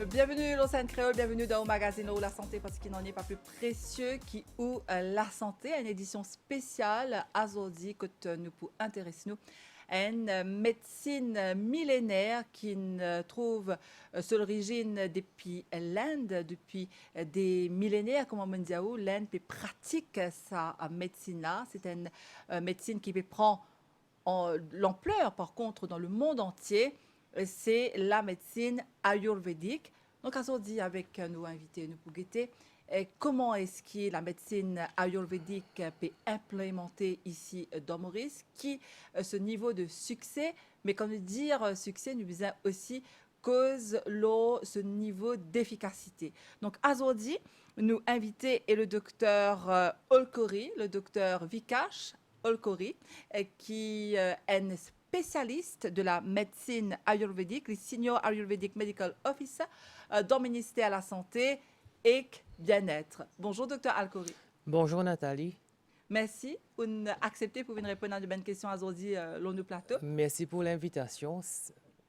Bienvenue Lausanne Créole, bienvenue dans le magazine où la santé parce qu'il n'en est pas plus précieux qui où la santé, une édition spéciale aujourd'hui que nous pour intéresser nous à une médecine millénaire qui trouve son origine depuis l'Inde, depuis des millénaires, comme on dit, l'Inde pratique sa médecine-là. C'est une médecine qui prend l'ampleur, par contre, dans le monde entier, c'est la médecine ayurvédique. Donc, aujourd'hui, avec nos invités, nous pour guetter, comment est-ce que la médecine ayurvédique peut implémenter ici dans Maurice, qui ce niveau de succès, mais quand nous dire succès, nous disons aussi cause ce niveau d'efficacité. Donc, aujourd'hui, nous inviter est le docteur Olkori, le docteur Vikash Olkori, qui est un spécialiste de la médecine ayurvédique, le Senior Ayurvedic Medical Officer dans le ministère de la Santé et Bien-être. Bonjour, docteur Alkori. Bonjour Nathalie. Merci pour accepter pour venir répondre à de bonnes questions aujourd'hui lors du plateau. Merci pour l'invitation,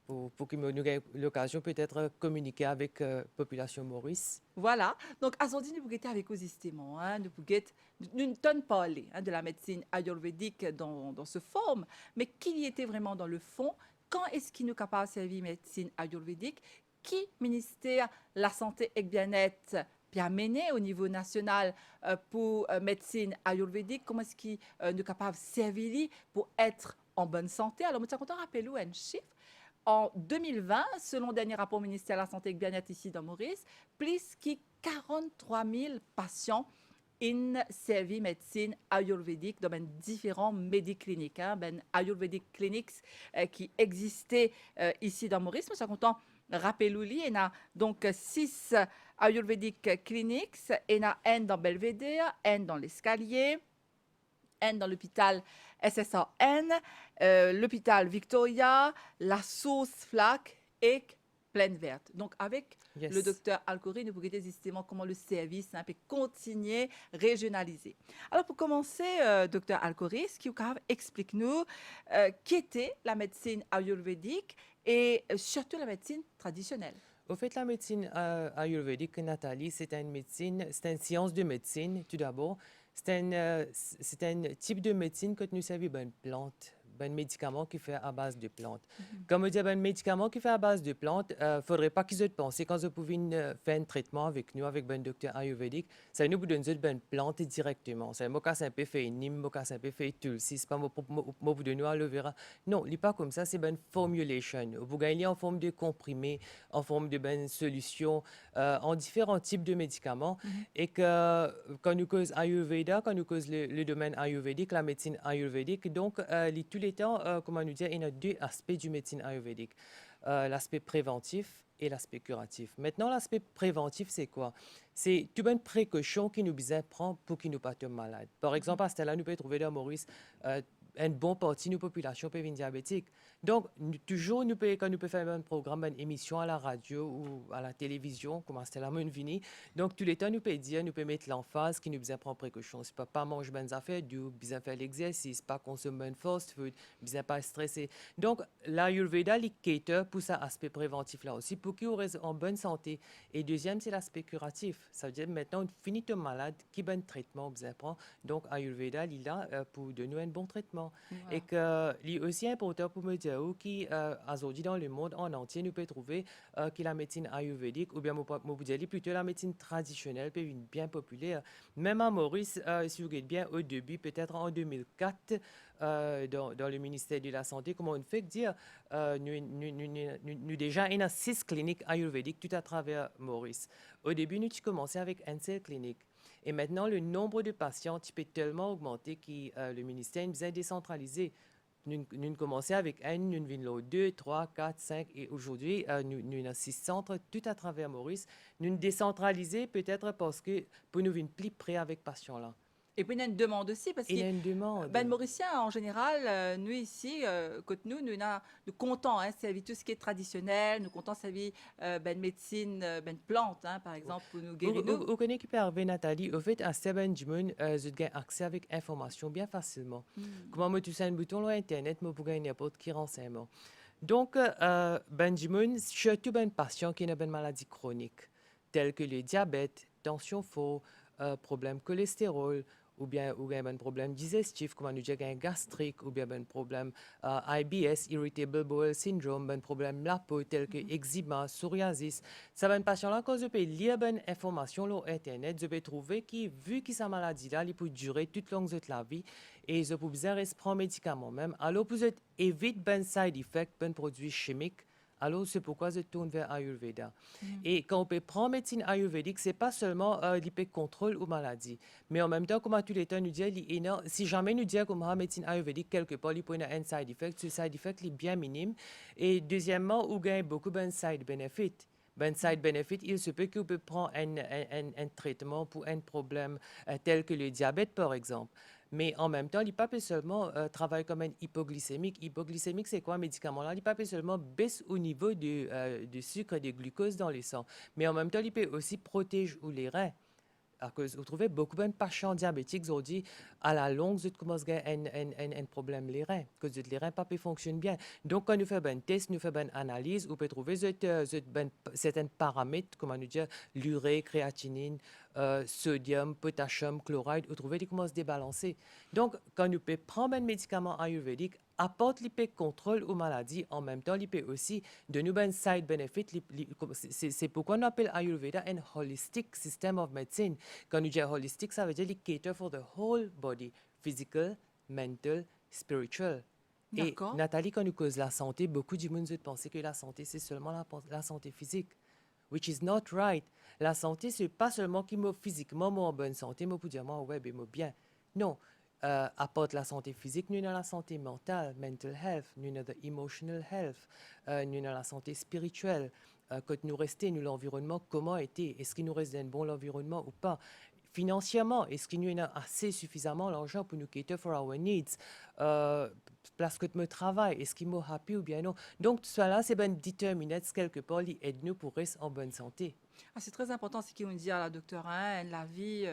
pour que nous ayons l'occasion peut-être de communiquer avec la population Maurice. Voilà. Donc, aujourd'hui, nous pouvons avec vous justement. Nous ne pas parler de la médecine ayurvédique dans ce forme, mais qu'il y était vraiment dans le fond. Quand est-ce qu'il nous est capable de servir médecine ayurvédique? Qui ministère la santé et le bien-être bien mené au niveau national pour médecine ayurvédique? Comment est-ce qu'il nous est capable de servir pour être en bonne santé? Alors, nous sommes contents de rappeler un chiffre. En 2020, selon le dernier rapport ministère de la Santé et du Bien-être ici dans Maurice, plus de 43 000 patients in servi médecine ayurvédique dans différents médicliniques, ayurvédiques clinics qui existaient ici dans Maurice. Nous sommes contents de rappeler, il y a donc 6 ayurvédiques clinics, il y en a un dans Belvédère, un dans l'Escalier, un dans l'hôpital SSAN, l'hôpital Victoria, la Source Flac et Plaine Verte. Donc, avec le docteur Alkori, nous pourrions justement comment le service peut continuer régionalisé. Alors, pour commencer, docteur Alkori, ce qui explique-nous qui était la médecine ayurvédique et surtout la médecine traditionnelle. Au fait, la médecine ayurvédique, Nathalie, c'est une science de médecine, tout d'abord. C'est un type de médecine que nous savons une plante, un médicament qui fait à base de plantes. Comme on dit, un médicament qui fait à base de plantes, il ne faudrait pas qu'ils aient pensé quand ils pouvaient faire un traitement avec nous, avec un docteur ayurvédique, ça nous donne une plante directement. C'est un cas un peu fait nîmes, un cas un peu fait tulsi, c'est pas moi de nous aloe vera. Non, il n'est pas comme ça, c'est une formulation. Vous gagnez en forme de comprimé, en forme de solution, en différents types de médicaments. Et que quand nous causons Ayurveda, quand nous causons le domaine ayurvédique, la médecine ayurvédique, donc tous les temps, comment nous dire, il y a deux aspects du médecine ayurvédique. L'aspect préventif et l'aspect curatif. Maintenant, l'aspect préventif, c'est quoi? C'est toute une précaution qui nous besoin prendre pour qu'ils ne pas tomber malades. Par exemple, à ce là nous pouvons trouver dans Maurice une bonne partie de la population peut être diabétique. Donc, toujours, quand nous pouvons faire un programme, une émission à la radio ou à la télévision, comme c'était la Vini. Donc, tous les temps, nous pouvons dire, nous pouvons mettre l'emphase qui nous besoin prendre précaution. C'est pas manger bonnes affaires, besoin faire l'exercice, pas consommer un fast food, besoin pas stresser. Donc, l'Ayurveda, il cater pour cet aspect préventif là aussi, pour qu'ils soient en bonne santé. Et deuxième, c'est l'aspect curatif. Ça veut dire maintenant, on finit de malade, qui bon traitement besoin prendre. Donc, Ayurveda, il est là pour donner un bon traitement. Wow. Et que c'est aussi important pour me dire qu'aujourd'hui dans le monde en entier, nous pouvons trouver que la médecine ayurvédique, ou bien plutôt la médecine traditionnelle, peut être bien populaire. Même à Maurice, si vous regardez bien au début, peut-être en 2004, dans le ministère de la Santé, comment on fait dire, nous déjà, il y a 6 cliniques ayurvédiques tout à travers Maurice. Au début, nous avons commencé avec une seule clinique. Et maintenant, le nombre de patients peut tellement augmenter que le ministère nous a décentralisé. Nous avons commencé avec nous avons 2, 3, 4, 5 et aujourd'hui, nous avons 6 centres tout à travers Maurice. Nous avons décentralisé peut-être parce que pour nous venir plus près avec les patients-là. Et puis il y a une demande aussi, parce que les Mauriciens, en général, nous ici, côté nous comptons servir tout ce qui est traditionnel, nous comptons servir médecine, plante, par exemple, pour nous guérir. Vous connaissez qui peut arriver, Nathalie, au fait, à Seven Jimon, vous avez accès avec information bien facilement. Comment moi, tu sais un bouton sur Internet, moi, pour gagner n'importe quel renseignement. Donc, Benjamin, surtout ben patient qui a une maladie chronique, telles que le diabète, tension fort, problème cholestérol, ou bien un problème digestif, comme on dit, un gastrique, ou bien un problème IBS, Irritable Bowel Syndrome, un problème la peau, tel que eczéma, psoriasis. Ça va un patient là, quand je peux lire une information sur Internet, je peux trouver que, vu que sa maladie-là, il peut durer toute longue de la vie, et je peux besoin de prendre médicaments même. Alors, vous évite ben side effect, ben produits chimiques. Alors, c'est pourquoi je tourne vers Ayurveda. Et quand on peut prendre médecine ayurvédique, c'est pas seulement contrôle ou maladie. Mais en même temps, comme à tous les temps, nous disons, si jamais nous disons qu'on a médecine ayurvédique quelque part, il peut y avoir un side effect. Ce side effect est bien minime. Et deuxièmement, on gagne beaucoup de side benefits. Ben side benefit, il se peut qu'on peut prendre un traitement pour un problème tel que le diabète, par exemple. Mais en même temps, l'IPA peut seulement travailler comme un hypoglycémique. Hypoglycémique, c'est quoi un médicament là? L'IPA peut seulement baisse au niveau du sucre et du glucose dans le sang. Mais en même temps, il peut aussi protéger les reins. Alors que vous trouvez beaucoup de patients diabétiques aujourd'hui, à la longue, vous commencez à avoir un problème les reins, que les reins pas fonctionnent bien. Donc, quand nous faisons un test, nous faisons une analyse, vous pouvez trouver certains paramètres, comment nous dire, l'urée, créatinine, sodium, potassium, chloride, vous trouvez qu'ils commencent à débalancer. Donc, quand nous pouvons prendre un médicament ayurvédique, apporte l'IP contrôle aux maladies, en même temps, l'IP aussi de nous un side benefit. C'est pourquoi on appelle Ayurveda un holistic system of medicine. Quand nous disons holistique, ça veut dire qu'il cater for the whole body, physical, mental, spiritual. Et D'accord. Nathalie, quand nous cause la santé, beaucoup de monde pensent que la santé, c'est seulement la santé physique, which is not right. La santé, c'est pas seulement qui me physiquement moi en bonne santé, moi pour dire moi ouais, ben moi bien. Non, apporte la santé physique, nous avons la santé mentale, mental health, nous avons the emotional health, nous avons la santé spirituelle. Quand nous restons, nous l'environnement, comment était? Est-ce qu'il nous reste un bon environnement ou pas? Financièrement, est-ce qu'il nous a assez suffisamment l'argent pour nous cater for our needs? Place que me travail, est-ce qu'il m'a happy ou bien non? Donc, tout cela, c'est ben déterminant quelque part, il aide nous pour rester en bonne santé. Ah, c'est très important ce qu'on dit à la docteur, hein, la vie,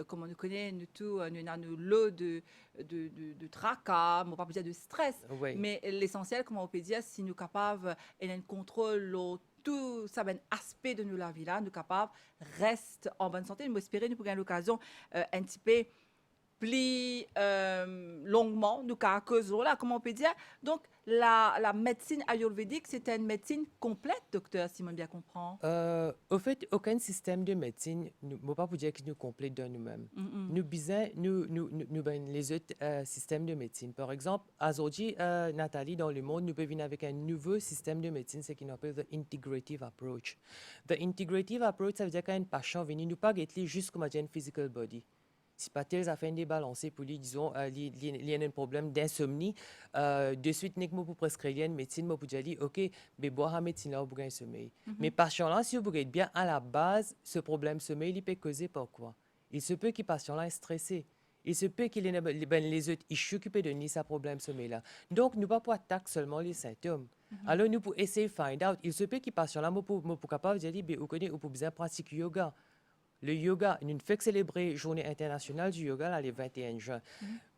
comme on nous connaît, nous tous, nous avons lot de tracas, on pas dire de stress, Oui. mais l'essentiel, comme on peut dire, si nous sommes capables un contrôle sur tout ça, ben, aspect de nous la vie là, nous sommes capables reste en bonne santé. Nous espérons nous pour gagner l'occasion un petit peu plus longuement, nous qu'à cause là, comment on peut dire. Donc, la médecine ayurvédique, c'est une médecine complète, docteur, si on bien comprend. Au fait, aucun système de médecine ne peut pas vous dire qu'il nous complète de nous-mêmes. Nous besoin, ben, les autres systèmes de médecine. Par exemple, aujourd'hui, Nathalie, dans le monde, nous pouvons venir avec un nouveau système de médecine, ce qu'on appelle the integrative approach. The integrative approach, ça veut dire qu'un patient vient nous pas guetter juste comme un physical body. Si pas tel a fait débalancé pour lui, disons, il y a un problème d'insomnie, de suite, nous pour prescrire une médecine, moi pour dire, ok, mais boire la médecine là, pour gagner sommeil. Mais patient là, si vous regardez bien à la base, ce problème sommeil, il peut causer par quoi? Il se peut que patient là est stressé. Il se peut qu'il ait les autres issues qui peuvent donner ce problème sommeil là. Donc, nous pas pour attaquer seulement les symptômes. Alors, nous pour essayer de find out, il se peut que patient là, moi pour capable de dire, vous connaissez, ou pour besoin pratiquer yoga. Le yoga, nous fait célébrer Journée internationale du yoga là, le 21 juin.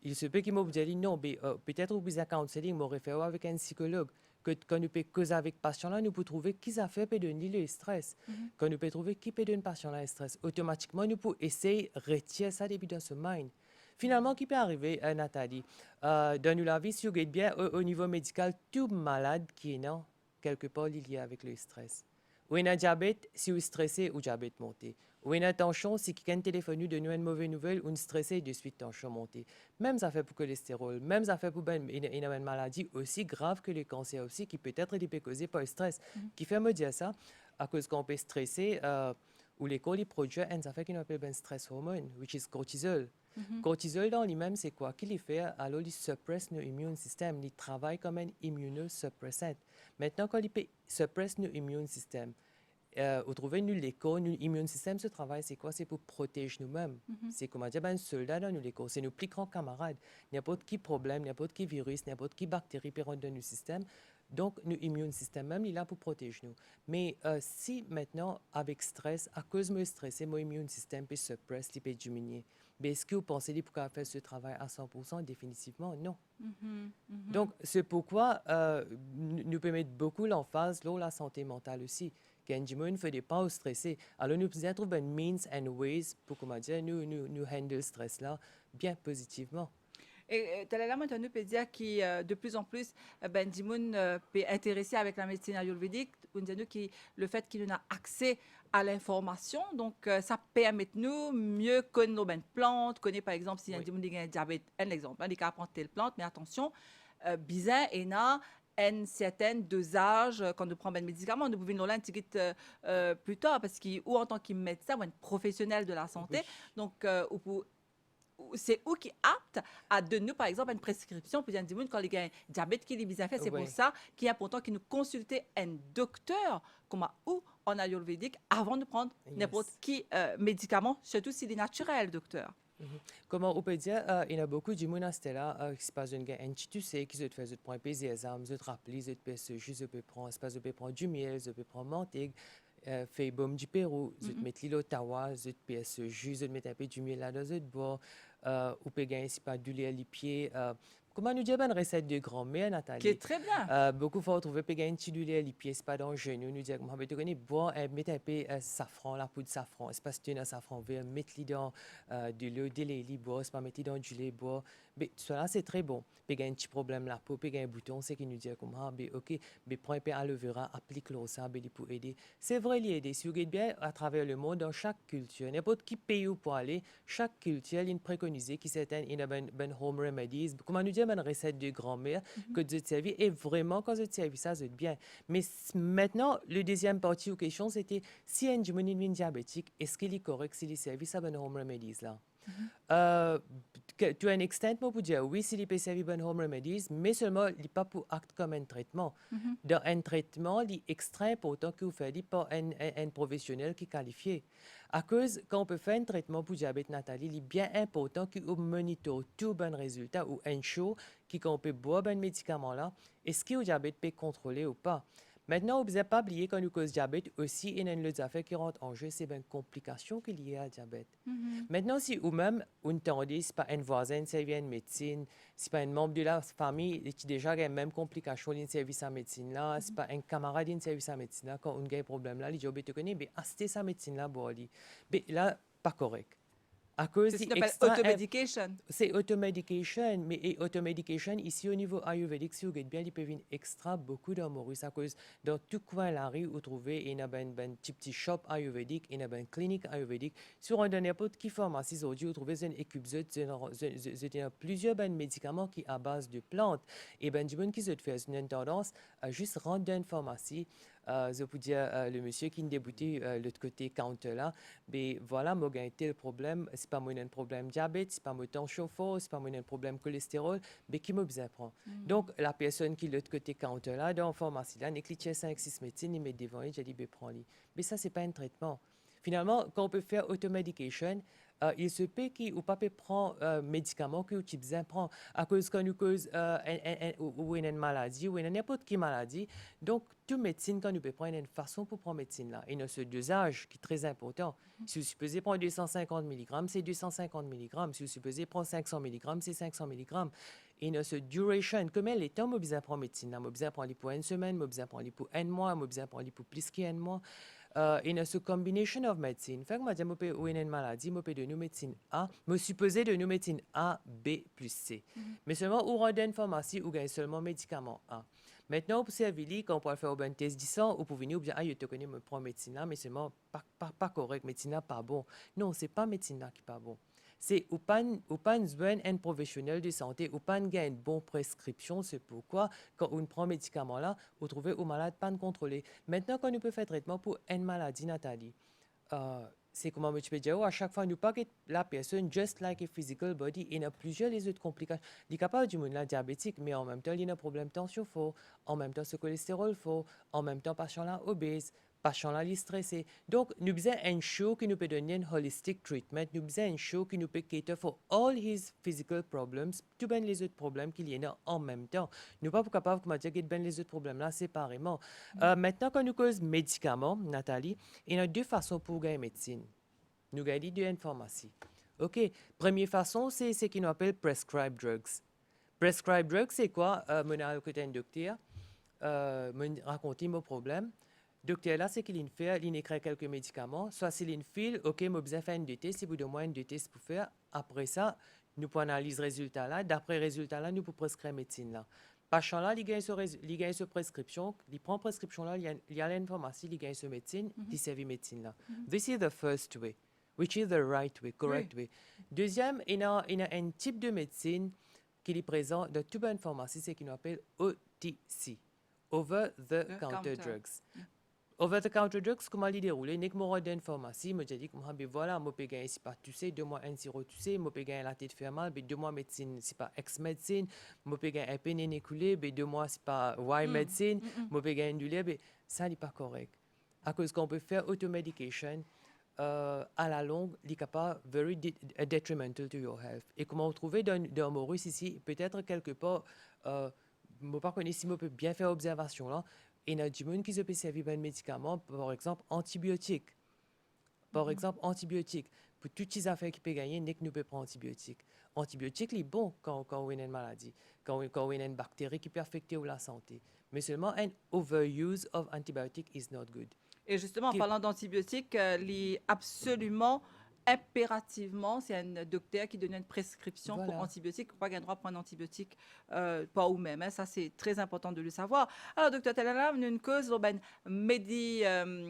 Il se peut qu'il m'ait dit non, mais peut-être au besoin counseling, m'aurait référé avec un psychologue. Que quand nous pouvons causer avec patient là, nous pouvons trouver qui ça fait peut donner le stress. Quand nous pouvons trouver qui peut donner patient là le stress, automatiquement nous pouvons essayer de retirer ça depuis dans ce mind. Finalement, qui peut arriver, Nathalie, dans la vie, si vous regardez bien au niveau médical, tout malade qui est non, quelque part lié avec le stress. Ou un diabète, si vous stressez, ou diabète monté. Ou une tension, si quelqu'un téléphone de nous une mauvaise nouvelle, ou une stressé, de suite tension montée. Même ça fait pour le cholestérol, même ça fait pour une maladie aussi grave que le cancer aussi, qui peut être causé par le stress. Qui fait me dire ça, à cause qu'on peut stresser, ou les corps, ils produisent un effet qu'on appelle un stress hormone, which is cortisol. Cortisol dans lui-même, c'est quoi qu'il fait? Alors, il suppresse notre immune system. Il travaille comme un immunosuppressant. Maintenant, quand il suppresse notre immune system, vous trouvez, nous, l'école, notre immune system, ce travail, c'est quoi? C'est pour protéger nous-mêmes. C'est comme dire, un soldat dans l'école. C'est nos plus grands camarades. N'importe qui problème, n'importe qui virus, n'importe qui bactérie peut rentrer dans notre système. Donc, notre immune système même, il est là pour protéger nous. Mais si maintenant, avec stress, à cause de mon stress, mon immune système peut se suppress, il peut diminuer. Mais est-ce que vous pensez qu'il pourra faire ce travail à 100%? Définitivement, non. Mhm, Donc, mhm. c'est pourquoi nous pouvons mettre beaucoup l'emphase sur la santé mentale aussi. Quand il ne faut pas stresser. Alors, nous pouvons trouver un means and ways pour, comment dire, nous handle le stress là bien positivement. Et tu as là maintenant peut dire qui de plus en plus ben Dimoun peut intéresser avec la médecine ayurvédique on dit qui le fait qu'il a accès à l'information donc ça permet de nous mieux connaître nos ben, plantes connaître par exemple si un Oui. Dimoun a un diabète un exemple il a prendre telle plante mais attention bizarre et na un certain dosage quand on prend un médicament nous pouvons nous l'intégrer plus tard parce qu'il ou en tant que médecin ou un professionnel de la santé Oui. donc ou pour c'est eux qui apte à donner, par exemple, une prescription pour dire quand les gars diabète qui est bien fait. C'est pour Oui. ça qu'il est important qu'ils nous consultent un docteur comme ou en ayurvédique avant de prendre n'importe Yes. qui médicament, surtout s'il est naturel, docteur. Mhm. Comment on peut dire, il y a beaucoup de gens là qui se passent une gain, tu sais, qui se fait, prendre un peu des examens, se rappeler, se fait ce jus, se peut prendre, se peut prendre du miel, se peut prendre menthe, fait baume du Pérou, se Mhm. mettre l'île Ottawa, se fait ce jus, se mettre un peu du miel là dans le bois, ou peut gagner, c'est pas du lait à les pieds. Comment nous dire une recette de grand-mère, Qui Nathalie? est très bien. Beaucoup faut retrouver peut gagner un petit du lait à les pieds, c'est pas dans le genou, nous dire, comment tu connais, boire, mettre un peu safran, la poudre de safran, c'est pas si tu as un safran vert, mettre l'île dans de l'eau, de lait, bois, c'est pas mettre dans du lait, bois. Mais cela, c'est très bon. Puis il y a un petit problème là, pour puis il y a un bouton, c'est qui nous dit comment, mais ok, mais prends un peu aloe vera, applique-le au sang, pour aider. C'est vrai, il aide. Si vous regardez bien à travers le monde, dans chaque culture, n'importe qui pays où pour aller, chaque culture, il préconise qui certaines, il y a ben home remedies, comment nous dire, une recette de grand-mère Mhm. que vous servi et vraiment, quand vous servi ça, c'est bien. Mais maintenant, le deuxième partie aux questions, c'était si un diabétique, est-ce qu'il est correct s'il est servi ça, ben home remedies là? Mhm. Euh, to an extent, moi, pour dire oui, s'il peut servir bon home remedies, mais seulement, il n'est pas pour acte comme un traitement. Mhm. Dans un traitement, il est extrêmement important que vous fassiez par un professionnel qui est qualifié. À cause, quand on peut faire un traitement pour diabète natal, il est bien important que vous monitorez tout bon résultat ou un show qui, quand on peut boire un médicament là, est-ce que le diabète peut contrôler ou pas? Maintenant, vous n'avez pas oublié quand nous cause diabète aussi, il y a une autre affaire qui rentre en jeu, c'est une complication qui est liée à diabète. Mhm. Maintenant, si vous-même, vous entendez, ce n'est pas un voisin qui servi à une médecine, ce n'est pas un membre de la famille qui déjà a les mêmes complications d'un service à médecine là, ce n'est pas un camarade d'un service à médecine là, quand on a un problème là, il dit, oh, ben, tu connais, mais acheter sa médecine là, bon, mais là, pas correct. À cause C'est ce des qu'on appelle extra automedication. c'est automedication, mais et automedication, ici au niveau ayurvédique, si vous regardez bien, il peut venir extra beaucoup d'amour. À cause dans tout coin de la rue, vous trouvez, il y a un petit shop ayurvédique, il y a une clinique ayurvédique. Sur un n'importe qui pharmacie aujourd'hui, vous trouvez une équipe, il y a plusieurs médicaments qui sont à base de plantes. Et ben, du monde qui se fait une tendance à juste rentrer dans une pharmacie, je peux dire, le monsieur qui est débouté l'autre côté counter là, mais voilà, moi, j'ai tel problème, c'est pas moi un problème diabète, c'est pas moi tension fort, c'est pas moi un problème cholestérol, mais qui m'a besoin prendre. Mhm. Donc, la personne qui est de l'autre côté counter là, dans la pharmacie là, il 5-6 médecines, il met devant lui, j'ai dit, ben, prends-le. Mais ça, c'est pas un traitement. Finalement, quand on peut faire automedication, il se peut qu'il ou pas peut prendre médicaments que tu besoin prendre à cause quand nous cause ou une maladie ou une n'importe quelle maladie. Donc, toute médecine, quand nous peut prendre une façon pour prendre médecine là, il y a ce dosage qui est très important. Si vous supposez prendre 250 mg, c'est 250 mg. Si vous supposez prendre 500 mg, c'est 500 mg. Et il y a ce duration. Comme les temps, je besoin prendre médecine là, je besoin prendre pour une semaine, je besoin prendre pour un mois, je besoin prendre pour plus qu'un mois. In a combination of medicine. Fait que moi, je peux une maladie, je peux donner médecine A, me supposer donner médecine A, B plus C. Mhm. Mais seulement, ou rendre une pharmacie ou gagne seulement médicament A. Maintenant, pour servir, quand on peut faire un test 10 ans, ou pour venir, ou bien, ah, je te connais, me prends médecine là, mais seulement pas correct, médecine là, pas bon. Non, c'est pas médecine là qui pas bon. C'est ou pas besoin un professionnel de santé, ou pas une bonne prescription. C'est pourquoi, quand on prend médicament là, vous trouvez au malade pas de contrôler. Maintenant, quand on peut faire traitement pour une maladie, Nathalie, c'est comment tu peux dire, à chaque fois, nous pas que la personne, just like a physical body, il y a plusieurs les autres complications. Il est capable du monde là diabétique, mais en même temps, il y a un problème de tension fort, en même temps, ce cholestérol fort, en même temps, patient là obèse, patient là, il est stressé. Donc, nous avons un show qui nous peut donner un holistic treatment. Nous avons un show qui nous peut cater for all his physical problems, tout ben les autres problèmes qu'il y a en même temps. Nous ne sommes pas capables de dire qu'il y a les autres problèmes là séparément. Maintenant, quand nous causons médicaments, Nathalie, il y a deux façons pour gagner médecine. Nous gagnons deux pharmacie. OK. Première façon, c'est ce qu'on appelle prescribed drugs. Prescribed drugs, c'est quoi? Mon côté un docteur, me raconter mon problème. Docteur là, c'est qu'il fait, il écrit quelques médicaments. Soit s'il une file, OK, moi besoin faire une DT, si vous demandez une DT pour faire. Après ça, nous pouvons analyser le résultat là. D'après le résultat là, nous pouvons prescrire médecine là. Patient là, il gagne ce prescription, il prend prescription là, il y a une pharmacie, il gagne ce médecine, il servi médecine là. This is the first way, which is the right way, correct way. Deuxième, il y a un type de médecine qui est présent dans toute bonne pharmacie, c'est qu'on appelle OTC, Over the Counter Drugs. Over the counter drugs, comment il déroule? Nek mo d'une pharmacie, me dit que voilà, moi peux gagner si pas tu sais, 2 mois un sirop tu sais, moi peux gagner la tête fait mal, 2 mois médecine c'est pas ex médecine, moi peux gagner un pénin écoulé, 2 mois c'est pas Y médecine, moi peux gagner du lait, ça n'est pas correct. À cause qu'on peut faire automedication, à la longue, il est capable very detrimental to your health. Et comment trouver dans Maurice ici, peut-être quelque part, moi pas connais si moi peut bien faire observation là. Et il y a des gens qui se peuvent servir un médicament, par exemple antibiotiques. Par exemple, antibiotiques. Pour toutes ces affaires qui peuvent gagner, dès que nous pouvons prendre antibiotiques. Antibiotiques, c'est bon quand on a une maladie, quand on a une bactérie qui peut affecter la santé. Mais seulement un overuse of antibiotics is not good. Et justement, en parlant d'antibiotiques, absolument, impérativement, c'est un docteur qui donne une prescription pour antibiotiques. Pas qu'il droit de prendre un antibiotique, pas ou même. Hein, ça, c'est très important de le savoir. Alors, docteur Talala, une cause, ben,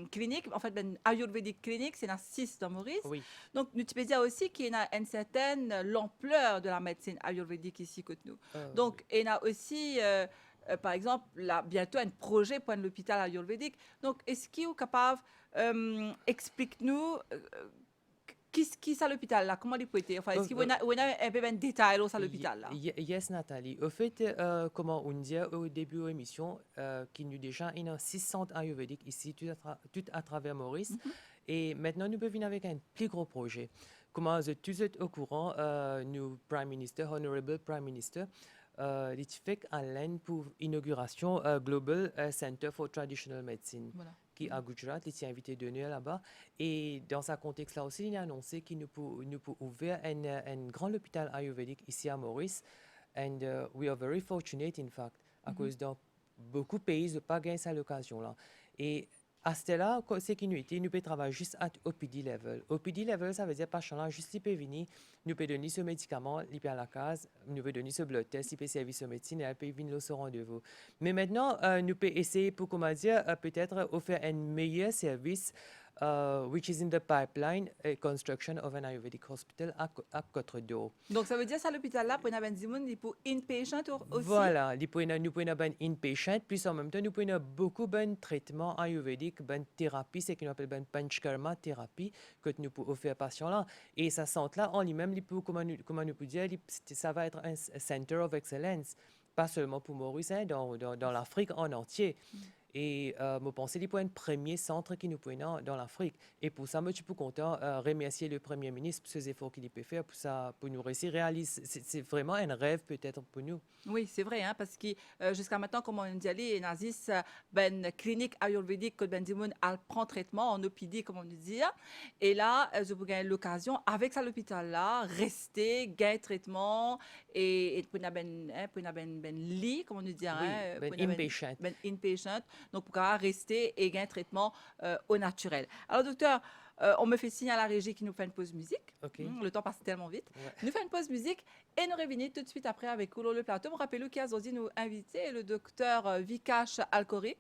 clinique, en fait, ben, ayurvédique clinique, c'est un 6 dans Maurice. Oui. Donc, nous te dire aussi qu'il y a une certaine l'ampleur de la médecine ayurvédique ici que nous. Donc, il y a aussi... par exemple, là, bientôt un projet pour l'hôpital ayurvédique. Donc, est-ce qu'il est capable, explique-nous, qui est l'hôpital là? Comment il peut être? Enfin, est-ce qu'il y a un peu de détails sur l'hôpital là? Yes, Nathalie. Au fait, comme on dit au début de l'émission, qu'il y a déjà 6 centres ayurvédiques ici, tout à travers Maurice. Et maintenant, nous pouvons venir avec un plus gros projet. Comment vous êtes tous au courant, nous, Prime Minister, Honorable Prime Minister, il fait en ligne pour l'inauguration Global Center for Traditional Medicine, qui à Gujarat, il s'est invité de venir là-bas. Et dans ce contexte-là aussi, il a annoncé qu'il nous peut ouvrir un grand hôpital ayurvédique ici à Maurice. And we are very fortunate, in fact, à cause dans beaucoup de pays, de pas gagner cette occasion-là. Et à ce là, c'est qu'il nous peut travailler juste à OPD level. OPD level, ça veut dire pas là, juste il peut venir, nous peut donner ce médicament, il peut à la case, nous peut donner ce blood test, il peut servir ce médecine et elle peut venir au rendez-vous. Mais maintenant, nous peut essayer pour, comment dire, peut-être offrir un meilleur service, which is in the pipeline, construction of an Ayurvedic hospital à Côte-d'Or. Donc, ça veut dire ça, l'hôpital là, pour une pour inpatient aussi? Voilà, nous pouvons avoir inpatient, puis en même temps, nous pouvons avoir beaucoup de traitements ayurvédiques, de thérapie, c'est ce qu'on appelle panchkarma thérapie, que nous pouvons offrir aux patients là. Et ça centre là, en lui-même, comment nous pouvons dire, ça va être un center of excellence, pas seulement pour Maurice, hein, dans l'Afrique en entier. Et je pense que c'est le premier centre qui nous peut dans l'Afrique. Et pour ça, je suis content de remercier le Premier ministre pour ces efforts qu'il peut faire pour nous réussir à réaliser. C'est vraiment un rêve peut-être pour nous. Oui, c'est vrai, hein, parce que jusqu'à maintenant, comme on dit, il y a une clinique ayurvédique que Ben Dimoun prend traitement en OPD, comme on dit. Et là, je peux gagner l'occasion, avec ça, l'hôpital-là, rester, gagner traitement et pour ben lit, comme on dit, inpatient. Ben inpatient. Donc, pour rester et gagner traitement au naturel. Alors, docteur, on me fait signe à la régie qui nous fait une pause musique. Le temps passe tellement vite. Ouais. Nous fait une pause musique et nous revenons tout de suite après avec Oulou le plateau. Je rappelle qu'il y a aujourd'hui nous invité le docteur Vikash Alkori,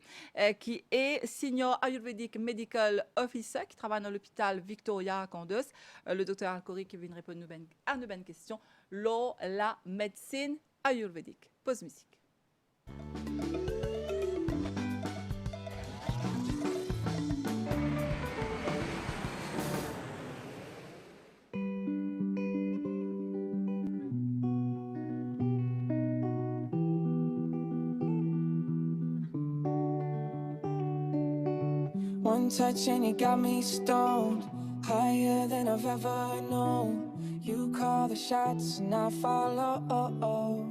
qui est Senior Ayurvedic Medical Officer, qui travaille dans l'hôpital Victoria à Condos. Le docteur Alkori qui vient répondre à nos bonnes questions. La médecine ayurvédique. Pause musique. One one touch and you got me stoned, higher than I've ever known. You call the shots and I follow.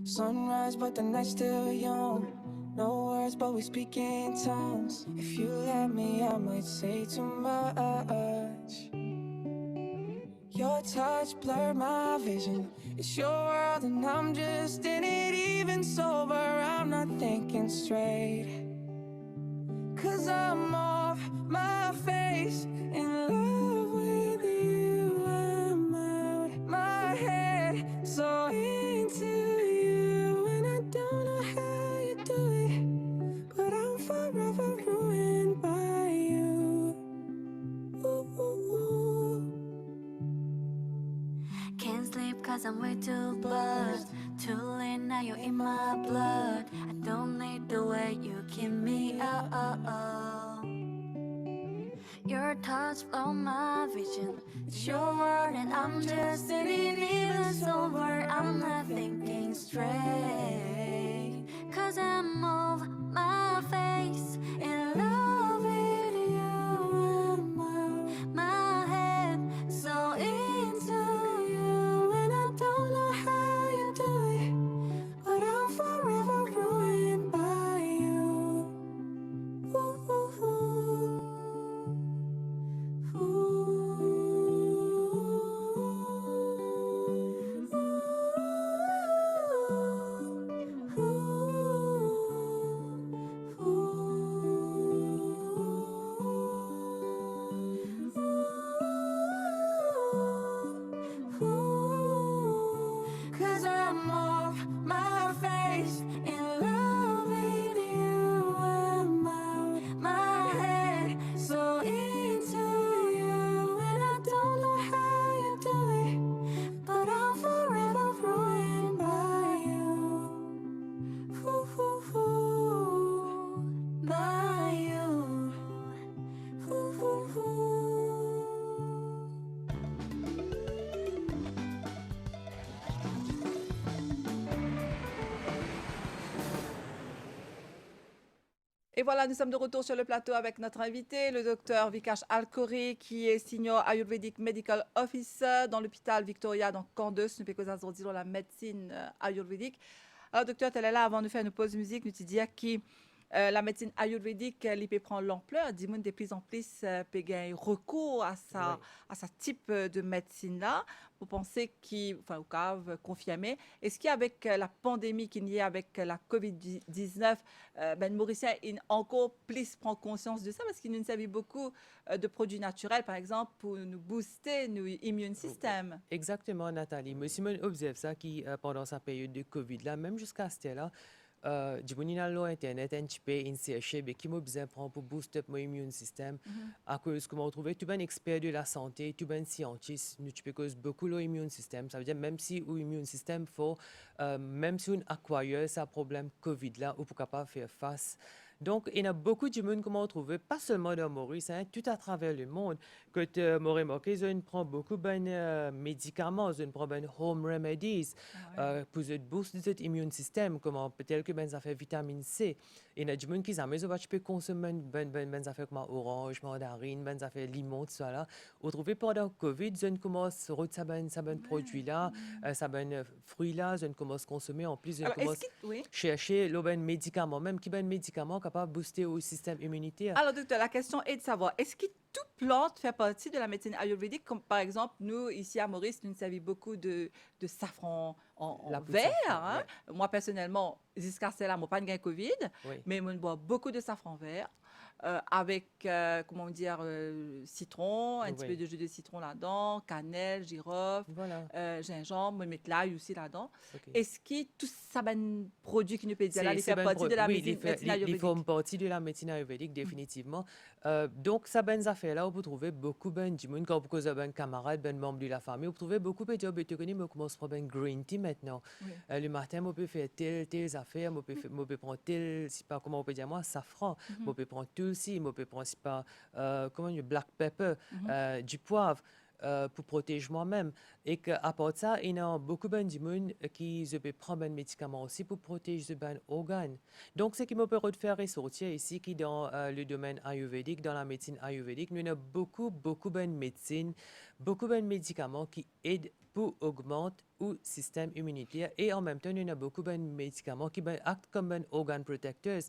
Sunrise but the night's still young. No words but we speak in tongues. If you let me I might say too much. Your touch blurred my vision. It's your world and I'm just in it. Even sober I'm not thinking straight. 'Cause I'm off my face, in love with you. I'm out my head, so into you. And I don't know how you do it, but I'm forever ruined by you. Ooh, ooh, ooh. Can't sleep cause I'm way too buzzed. Too late now, you're in my blood. I don't need the way you keep me up. Your touch blow my vision. It's your word and I'm just sitting. Even sober, I'm not thinking straight. 'Cause I'm off my face, in love with you. I'm out my head, so into you. And I don't know how you do it, but I'm forever ruined by you. Ooh, ooh, ooh. Cause I'm off my face, in love with you. I'm out my head, so into you. And I don't know how you do it, but I'm forever ruined by you. Ooh, ooh, ooh. By you. Ooh, ooh, ooh. Et voilà, nous sommes de retour sur le plateau avec notre invité, le docteur Vikash Alkori, qui est Senior Ayurvedic Medical Officer dans l'hôpital Victoria dans Candace. Nous faisons dire la médecine ayurvédique. Alors, docteur, tu es là avant de faire une pause musique. Nous te disons que la médecine ayurvédique, elle peut prendre l'ampleur. Dis-moi, de plus en plus, peut gagner recours à ce type de médecine-là. Vous pensez enfin, au cas confirmé, est-ce qu'avec la pandémie qu'il y a avec la COVID-19, ben, Mauricien encore plus prend conscience de ça parce qu'il nous savait beaucoup de produits naturels, par exemple, pour nous booster notre immune system. Exactement, Nathalie. Moi, Simone observe ça qui, pendant sa période de Covid-là, même jusqu'à ce là du Internet, un petit peu, une cherche, qui m'a besoin prendre pour booster mon immune system. À cause, comment trouver, tu es un expert de la santé, tu es un scientiste, tu peux cause beaucoup l'immune system. Ça veut dire, même si l'immune system faut, même si on acquiert ce problème Covid-là, ou pour capable faire face. Donc, il y a beaucoup de monde comment trouver, pas seulement dans Maurice, hein, tout à travers le monde, que Maurice Marquez, on prend beaucoup de médicaments, on prend de home remedies pour booster cet immune system, comme peut-être que ça fait vitamine C. Il y a des gens qui disent, tu peux consommer des affaires comme orange, mandarine, des affaires limon, tout ça là. On trouve pendant Covid, on commence à retrouver ces produits-là, ces fruits-là, on commence à consommer. En plus, on commence à chercher les médicaments, même qui sont des médicaments capables de booster le système immunitaire. Alors, docteur, la question est de savoir, est-ce que toute plante fait partie de la médecine ayurvédique, comme par exemple, nous, ici à Maurice, nous savons beaucoup de safran en verre. Hein? Ouais. Moi, personnellement, jusqu'à cela, je n'ai pas de Covid, mais je bois beaucoup de safran vert. Avec, comment dire, citron, un petit peu de jus de citron là-dedans, cannelle, girofle, gingembre, je mets de l'ail aussi là-dedans. Est-ce que tout ça, ben, produit qui nous peut dire là, il fait partie de la médecine ayurvédique? Il fait partie de la médecine ayurvédique, définitivement. Donc, ça, ben, affaires-là, on peut trouver beaucoup de gens, quand vous causez un camarade, ben, membre de la famille, on peut trouver beaucoup de gens qui commencent à prendre un green tea maintenant. Le matin, on peut faire telle affaire, on peut prendre tel, c'est pas comment on peut dire moi, safran, on peut prendre tout aussi, on peut prendre, c'est pas, comment dire, black pepper, du poivre. pour protéger moi-même. Et qu'à part de ça, il y a beaucoup de gens qui se prennent des médicaments aussi pour protéger les organes. Donc, ce qui me permet de faire ressortir ici, qui dans le domaine ayurvédique, dans la médecine ayurvédique, nous avons beaucoup de médecine, beaucoup de médicaments qui aident pour augmenter le système immunitaire. Et en même temps, nous avons beaucoup de médicaments qui actent comme des organ protectors.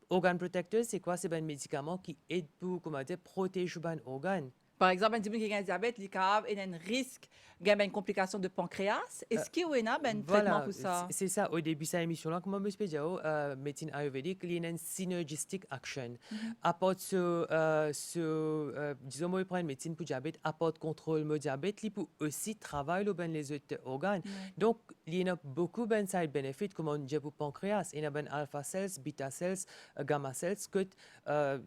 Organ protectors, c'est quoi? C'est des médicaments qui aident pour, comment dire, protéger les organes. Par exemple, un qui a un diabète, il a un risque, il y a une complication de pancréas. Est-ce qu'il y a un traitement pour ça? C'est ça. Au début de cette émission-là, comme je me suis dit, médecine ayurvédique, il y a une synergistic action. Apporte disons, moi, je prends une médecine pour diabète, apporte contrôle le diabète, il peut aussi travailler les autres organes. Donc, il y a beaucoup de side benefits, comme on dit pour pancréas. Il y a des alpha cells, beta cells, gamma cells, que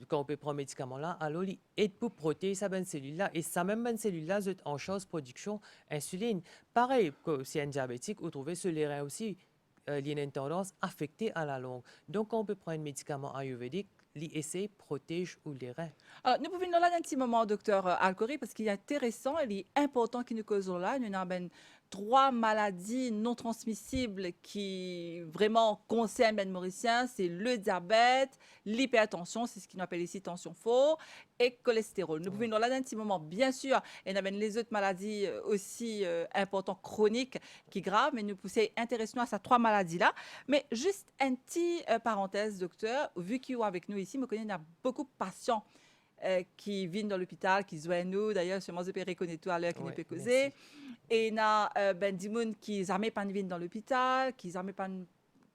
quand on peut prendre un médicament là, alors il aide pour protéger sa bonne cellule-là. Et ça même bonne cellule-là, c'est en chose production insuline. Pareil, si un diabétique, vous trouvez sur les reins aussi, il y a une tendance affectée à la longue. Donc, quand on peut prendre un médicament ayurvédique, l'essayer protège ou les reins. Alors, nous pouvons nous là un petit moment, docteur Alcori, parce qu'il est intéressant, il est important qu'il nous causons là. Nous avons 3 maladies non transmissibles qui vraiment concernent les Mauriciens, c'est le diabète, l'hypertension, c'est ce qu'on appelle ici tension forte, et cholestérol. Nous pouvons nous là un petit moment, bien sûr, et nous avons les autres maladies aussi importantes, chroniques, qui graves, mais nous poussons intéressons à ces 3 maladies-là. Mais juste une petite parenthèse, docteur, vu qu'il est avec nous ici, je connais, il y a beaucoup de patients qui viennent dans l'hôpital, qui soignent nous. D'ailleurs, je peux reconnaître tout à l'heure qui ne peut causer. Et il y a des gens qui n'arrivent pas à venir dans l'hôpital, qui n'arrivent pas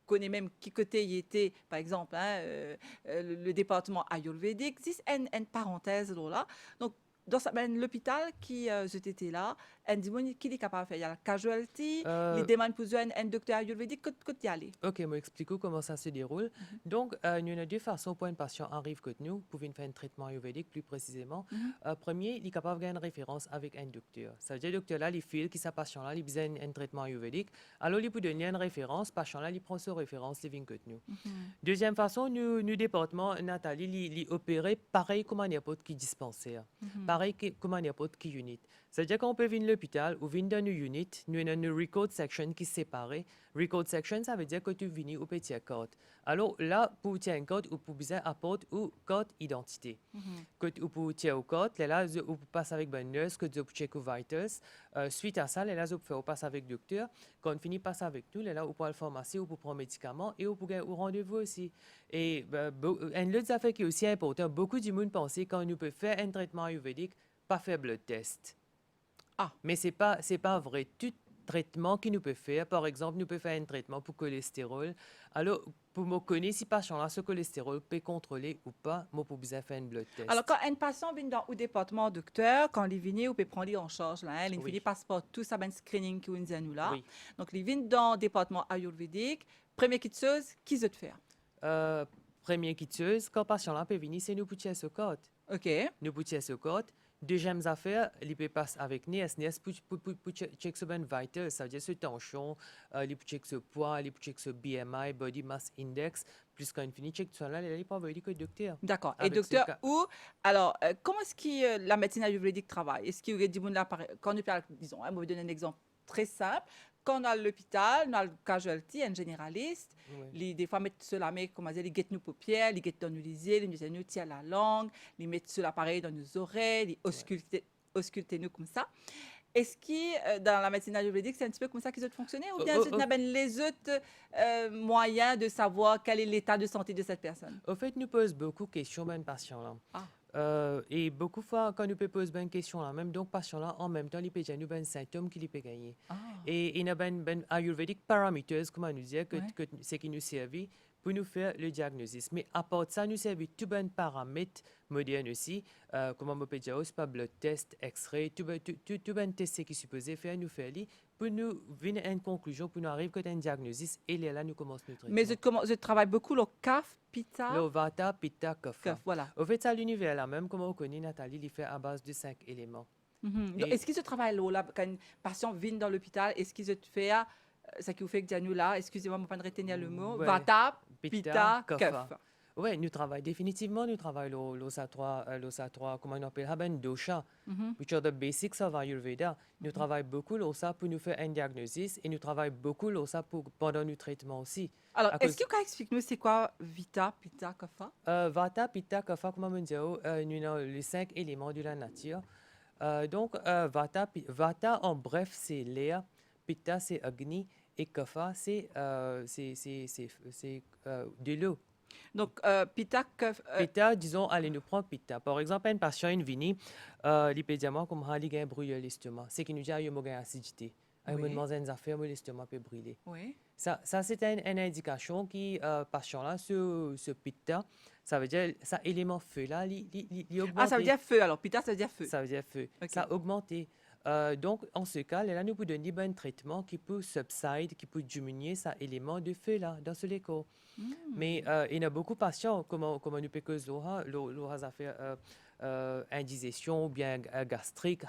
connaît même qui côté il était, par exemple, le département ayurvédique. C'est une parenthèse là. Donc, dans l'hôpital qui était là, un dimanche qui est capable de faire, il y a la casualty, les demandes pour un docteur ayurvédique, que y aller. Ok, moi explique comment ça se déroule. Donc, nous avons 2 façons pour un patient arrive que nous, pour faire un traitement ayurvédique plus précisément. Premier, il est capable de faire une référence avec un docteur. Ça veut dire que le docteur là, il file que ce patient là, il a besoin d'un traitement ayurvédique. Alors, il peut donner une référence, patient là, il prend sa référence, il vient que nous. Deuxième façon, nous département Nathalie, il opère pareil comme un n'importe qui dispensaire. Pareil comme un n'importe qui unit. Ça veut dire qu'on peut venir à l'hôpital ou venir dans une unit, nous avons une record section qui est séparée. Record section, ça veut dire que tu viens au petit code. Alors là, pour tirer un code, ou pour besoin apporter ou code identité. Que ou pour tirer au code, là, vous passez avec une nurse, que vous checker aux vitals. Suite à ça, là, vous passez avec le docteur. Quand on finit, passe avec nous, là, vous pouvez la pharmacie, ou pour prendre médicaments et vous pouvez au rendez-vous aussi. Et une autre affaire qui est aussi importante, beaucoup de monde pensent quand nous peut faire un traitement ayurvédique, pas faire blood test. Mais ce n'est pas vrai. Tout traitement que nous peut faire, par exemple, nous peut faire un traitement pour cholestérol. Alors, pour me connaître si patient-là, ce cholestérol peut contrôler ou pas, moi, pour besoin faire un blood test. Alors, quand un patient vient dans le département docteur, quand il vient, on peut prendre en charge, là, il finit passeport, tout ça, ben screening qui est nous là. Donc, il vient dans le département ayurvédique. Première chose, qui veut faire? Première chose, quand le patient-là peut venir, c'est nous pour tirer ce code. OK. Nous pour tirer ce code. Deuxième affaire, il peut passer avec NES pour checker ce ben vital, ça veut dire ce tension, il peut checker ce poids, il peut checker ce BMI, Body Mass Index, plus quand il finit check tout ça là, il peut envoyer le docteur. D'accord. Et docteur, alors, comment est-ce que la médecine ayurvédique travaille? Est-ce qu'il y a des gens là, quand nous parlons, disons, je vais vous donner un exemple très simple. Quand on a l'hôpital, on a le casualty, un généraliste. Des fois, mettre sur la main, comment dire, ils guettent nos paupières, ils guettent dans nos yeux, ils nous tirent la langue, ils mettent sur l'appareil dans nos oreilles, ils auscultent nous comme ça. Est-ce que dans la médecine ayurvédique, c'est un petit peu comme ça qu'ils ont fonctionné? Ou bien les autres moyens de savoir quel est l'état de santé de cette personne? Au fait, nous posons beaucoup de questions à un patient là. Et beaucoup de fois, quand nous posons une question là, même donc patient là, en même temps, il peut gagner un symptôme qu'il peut gagner. Et il y a un ayurvédique parameters, comme on nous dit, que c'est qui nous servent pour nous faire le diagnostic. Mais à part de ça, nous servons tout un paramètre moderne aussi, comme on peut dire, c'est pas blood test, X-ray, tout un test qui est supposé faire, nous faire pour nous venir à une conclusion, pour nous arriver à un diagnostic, et là, nous commençons notre traitement. Mais je travaille beaucoup le CAF, Pitta. Le Vata, Pitta, Kapha. Voilà. Au fait, ça, l'univers là, même comme on connaît, Nathalie, il fait à base de 5 éléments. Est-ce que ce travail-là, quand un patient vient dans l'hôpital, est-ce qu'il se fait, ça qui vous fait que nous là, excusez-moi, je ne vais pas retenir le mot, Vata, Pitta, Kapha. Oui, nous travaillons définitivement, nous travaillons l'OSA3, comment on appelle ça, ben dosha, which are the basics of Ayurveda. Nous travaillons beaucoup l'OSA pour nous faire un diagnostic et nous travaillons beaucoup l'OSA pendant nos traitements aussi. Alors, À est-ce cause- que vous expliquer-nous c'est quoi Vita, Pitta, Kapha? Vata, Pitta, Kapha, comme on dit, nous avons les 5 éléments de la nature. Donc, Vata, en bref, c'est l'air, Pitta, c'est Agni, et Kapha, c'est de l'eau. Donc, Pitta, Pitta, disons, allez, nous prendre Pitta. Par exemple, un patient, une vini, l'hypédiamant, comme il a un brûlure à l'estomac. C'est qu'il nous dit, il y a une acidité. Il Oui. me demande des affaires, mais l'estomac peut brûler. oui. Ça c'est une indication qui, patient-là, ce Pitta, ça veut dire, ça élément feu, là, il augmente. Ah, ça veut dire feu. Alors, Pitta, ça veut dire feu. Ça veut dire feu. Ok. Ça a augmenté. Donc, en ce cas, là, nous pouvons donner un traitement qui peut subside, qui peut diminuer ça élément de feu, là, dans ce léco. Mais il y a beaucoup de patients, comme nous pouvons causer l'auras à faire indigestion ou bien gastrique,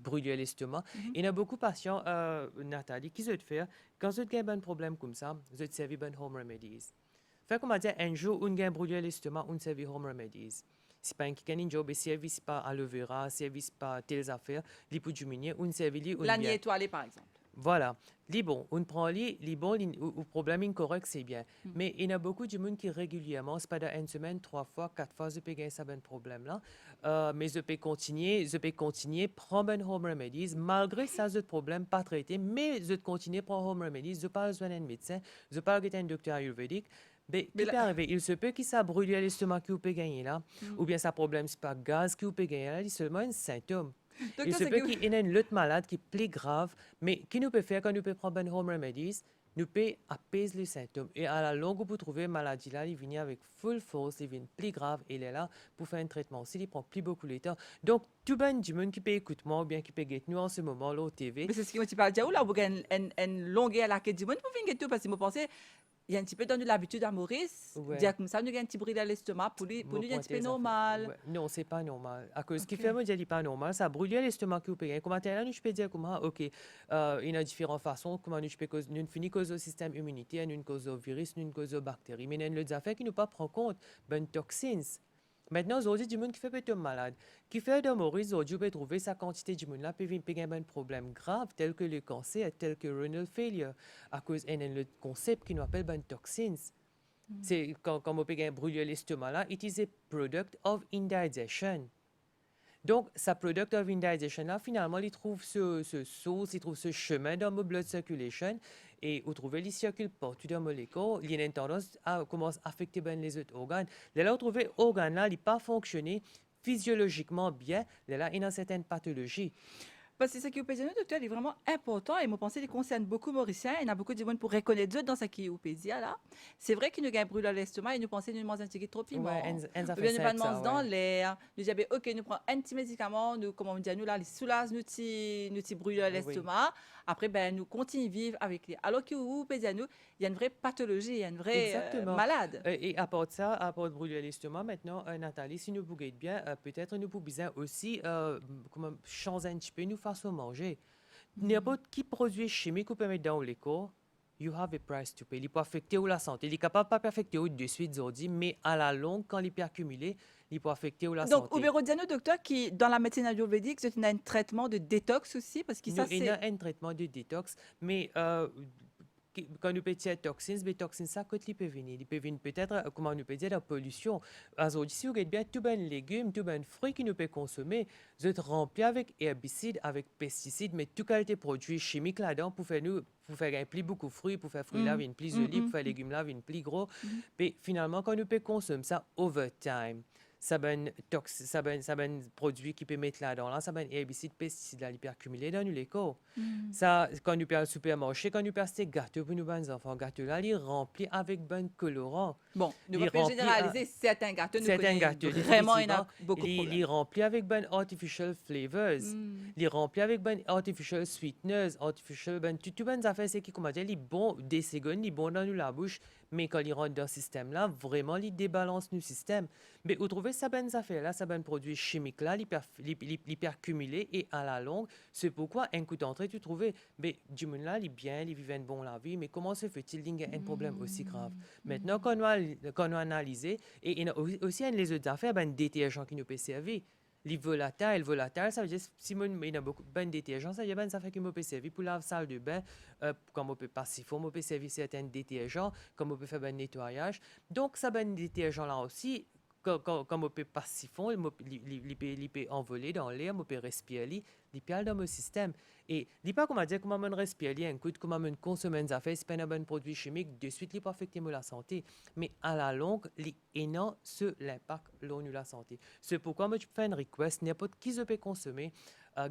brûlure à l'estomac. Il y a beaucoup de patients, Nathalie, qui se faire, quand vous avez un problème comme ça, vous avez servi un home remedies. Fait comme on dit, un jour, on a brûlure à l'estomac, on servi home remedies. C'est pas un qui job, et service pas aloe vera, service pas telles affaires, li pour diminuer, on servi La nuit étoilée, par exemple. voilà. Les bons, on prend les bons, le problème incorrect, c'est bien. Mais il y a beaucoup de monde qui régulièrement, c'est pas dans une semaine, 3 fois, 4 fois, je peux gagner ça, ben problème-là. Mais je peux continuer, prendre un home remedies, malgré ça, ce problème pas traité, mais je continue à prendre home remedies, je pas besoin d'un médecin, je pas besoin d'un docteur ayurvédique. Mais qui peut arriver? Il se peut qu'il ça brûle à l'estomac qui peut gagner là, ou bien ça problème, c'est pas gaz qui peut gagner là, c'est seulement un symptôme. Il Docteur, se c'est peut que- qu'il y ait une autre malade qui est plus grave, mais qui nous peut faire quand nous peut prendre un home remedies, nous peut apaiser les symptômes. Et à la longue, vous trouvez maladie là, il vient avec full force, il vient plus grave, et il est là pour faire un traitement aussi, il prend plus beaucoup de temps. Donc, tout ben du monde qui peut écouter moi ou bien qui peut guetter nous en ce moment là au TV. Mais c'est ce qui me parle de là, vous avez une longueur à la quête du monde pour venir tout, parce que je pensais, il y a un petit peu donné l'habitude à Maurice, Ouais. dire comme ça, nous avons un petit bruit dans l'estomac, pour lui, il y a un petit peu normal. Ouais. Non, c'est pas normal. À cause ce qui Ok. fait, moi, je dis pas normal, ça brûle l'estomac qui vous paye. Comment là, je peux dire comment, ok, il y a différentes façons, comment nous peux cause, nous finit cause au système immunitaire, nous cause au virus, nous cause aux bactéries. Mais il y a des affaires qui ne pas prendre compte, ben toxines. Maintenant, aujourd'hui, du monde qui fait peut-être malade, qui fait de Maurice, aujourd'hui, peut trouver sa quantité de monde là, peut avoir un problème grave, tel que le cancer, tel que renal failure, à cause d'un le concept qui nous appelle ben toxines. C'est quand on peut brûler l'estomac là, it is a product of indigestion. Donc, ce product of indigestion là, finalement, il trouve ce source, il trouve ce chemin dans mon blood circulation et vous trouvez il circule partout dans mon corps, il y a une tendance à commencer à affecter ben les autres organes. Là, vous trouvez organe là, il pas fonctionner physiologiquement bien, là, il y a certaines pathologies. Parce que ce qui est opédienne, docteur, il est vraiment important et mon pensée, il concerne beaucoup Mauriciens. Il y a beaucoup de monde pour reconnaître dans ce qui est opédia là. C'est vrai qu'il nous gagne brûle à l'estomac et nous pensons nous manger un petit trop piment. Ouais, Ou bien nous pas de manger dans l'air. Nous disons, ok, nous prenons un petit médicament, nous, comment on dit, nous là, les soulage, nous petit brûle à l'estomac. Après, ben, nous continuons à vivre avec lui. Alors que vous, opédia, nous, il y a une vraie pathologie, il y a une vraie Exactement. malade. Et à part de ça, à part de brûler l'estomac, maintenant, Nathalie, si nous bougeons bien, peut-être nous pouvons aussi comment, changer un petit peu nous façon manger. N'importe qui produit chimique ou peut mettre dans le corps, you have a price to pay. Il peut affecter la santé. Il est capable de pas affecter de suite, aujourd'hui, mais à la longue, quand il peut accumuler, il peut affecter la Donc, santé. Ubero docteur, qui, dans la médecine ayurvédique, c'est un traitement de détox aussi, parce que ça, Il y a c'est... un traitement de détox, mais quand nous peut dire toxines, mais toxines, ça, quand il peut venir. Il peut venir peut-être, comment nous peut dire, la pollution. Aujourd'hui, si vous regardez bien, tout ben légumes, tout ben fruits que nous peut consommer, vous êtes rempli avec herbicides, avec pesticides, mais toute qualité de produits chimiques là-dedans pour faire un plus beaucoup de fruits, pour faire fruits là, une plus joli, pour faire légumes là, une plus gros. Mais finalement, quand nous peut consommer ça over time, ça ben produit qui peut mettre là-dedans, là, ça ben herbicide, pesticides là, il peut accumuler dans les corps. Ça, quand nous peut au supermarché, quand nous peut acheter gâteau pour nos enfants, gâteau là, il est rempli avec ben colorant. Bon, nous Il ne pouvons pas remplit généraliser certains gâteaux. Nous Certains connaissons gâteaux, vraiment, il y en a définitivement, beaucoup de il problèmes. est rempli avec ben artificial flavors. Il est rempli avec ben artificial sweeteners, artificial ben tout ben affaires c'est qui comment dire, il est bon des secondes, il est bon dans nous la bouche, mais quand il rentre dans le système là, vraiment il débalance le système. Mais vous trouvez ça ben affaire là, ça ben produit chimique là, l'hypercumulé et à la longue, c'est pourquoi un coup d'entrée tu trouvais, mais du monde là, il est bien, il vivait une bonne la vie, mais comment se fait-il qu'il y a un problème aussi grave? Maintenant qu'on a analysé, et il y a aussi les autres affaires, ben détergents qui nous peut servir. Les volatiles, ça veut dire si il y a beaucoup de détergents, ça veut dire ben ça fait que nous peut servir pour la salle de bain, comme on peut pas siphon, on peut servir certains détergents, comme on peut faire ben nettoyage. Donc ça ben détergent là aussi comme on peut pas siphon, il peut envoler dans l'air, on peut respirer, il peut dans le système. Et il pas comment dire comment on respire, un coup, comment on consomme des affaires, c'est pas un bon produit chimique, de suite, il peut affecter la santé. Mais à la longue, il est énorme sur l'impact sur la santé. C'est pourquoi moi, je fais une request, n'importe qui se peut consommer,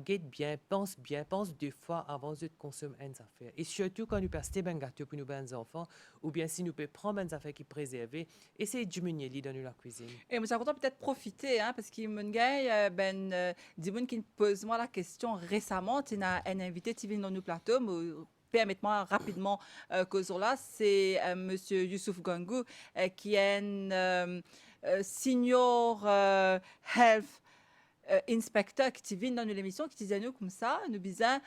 guette bien, pense 2 fois avant de consommer une affaire. Et surtout quand nous passons un gâteau pour nos enfants, ou bien si nous pouvons prendre une affaire qui est préservée, essayez de diminuer les dans la cuisine. Et nous avons peut-être profiter, hein, parce qu'il y a des gens qui me posent moi la question récemment. Tu as un invité qui vient dans nos plateaux. Permettez-moi rapidement cause là, c'est Monsieur Youssouf Gangou, qui est un senior health inspecteur qui vient dans l'émission, qui disait nous comme ça, nous disons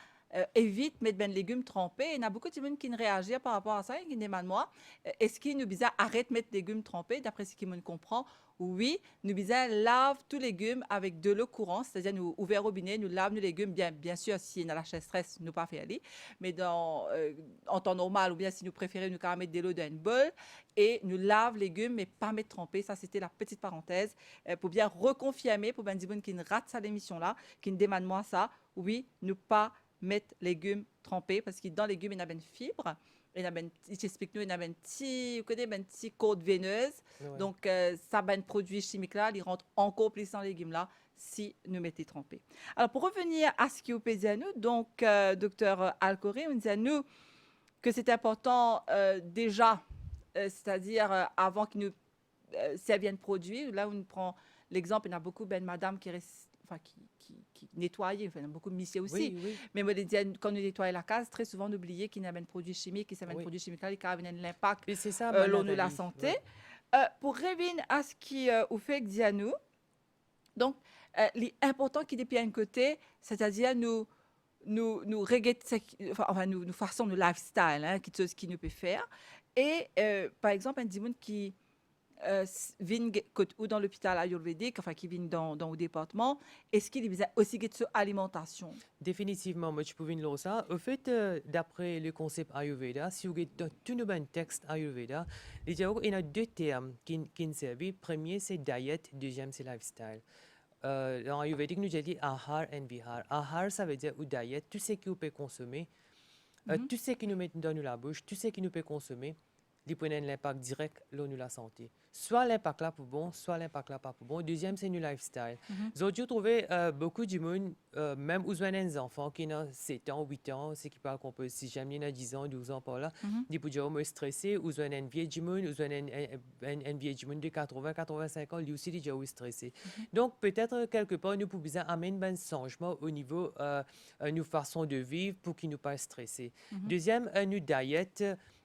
évite mettre des légumes trempés. Il y a beaucoup de gens qui réagissent par rapport à ça et qui demandent moi, est-ce qu'il nous disait arrête de mettre des légumes trempés? D'après ce qu'ils me comprend, oui, nous disons lave tous les légumes avec de l'eau courante, c'est-à-dire nous ouvrons le robinet, nous lavons les légumes, bien sûr, si on a la stress, nous pas faire aller, mais en temps normal, ou bien si nous préférons, nous mettre de l'eau dans une bol et nous lavons les légumes, mais pas mettre trempés. Ça, c'était la petite parenthèse pour bien reconfirmer, pour bien dire qui ne rate ça l'émission-là, qui ne demande moi ça, oui, ne pas mettre légumes trempés parce que dans les légumes, il y a une fibre. Il y a une petite côte veineuse. Ouais. Donc, ça, ben, produit chimique là, il rentre encore plus dans les légumes là si nous mettons trempés. Alors, pour revenir à ce qui est au pays à nous, donc, docteur Alcoré, on dit à nous que c'est important déjà, c'est-à-dire avant qu'il nous servienne produit. Là, on prend l'exemple, il y a beaucoup de madame qui nettoient, enfin, il y a beaucoup de messieurs aussi. Oui, oui. Mais moi, quand nous nettoyons la case, très souvent, on oublie qu'il y a un produit chimique, qu'il y a un Oui. produit chimique là, qui a un impact Et c'est ça, sur la Nathalie. santé. Ouais. Pour revenir à ce qui au fait que dit à nous, donc, l'important qui est depuis un côté, c'est-à-dire nous façons de lifestyle, hein, ce qui nous peut faire. Et par exemple, un dimanche qui vient ou dans l'hôpital ayurvédique, enfin qui vient dans le département, est-ce qu'il y a aussi une alimentation? Définitivement, moi, je peux vous dire ça. Au fait, d'après le concept Ayurveda, si vous regardez dans tous nos textes Ayurveda, il y a 2 termes qui servent. Premier, c'est diet, deuxième, c'est lifestyle. Dans Ayurvédique, nous avons dit ahar et vihar. Ahar, ça veut dire ou diet, tout ce que vous pouvez consommer, tout ce que nous mettons dans la bouche, tout ce que nous pouvons consommer, il peut avoir un impact direct sur la santé. Soit l'impact là pour bon, soit l'impact là pas pour bon. Deuxième, c'est le lifestyle. J'ai trouvé beaucoup de monde, même aux des enfants qui ont 7 ans, 8 ans, c'est qui parlent qu'on peut, si j'aime, il y a 10 ans, 12 ans par là, ils peuvent dire, stressé, ou un vieux monde, ou un vieux monde de 80, 85 ans, lui aussi, il est déjà stressé. Donc, peut-être, quelque part, nous pouvons amener un changement au niveau de nos façons de vivre pour qu'ils ne pas stressés. Deuxième, nous diet.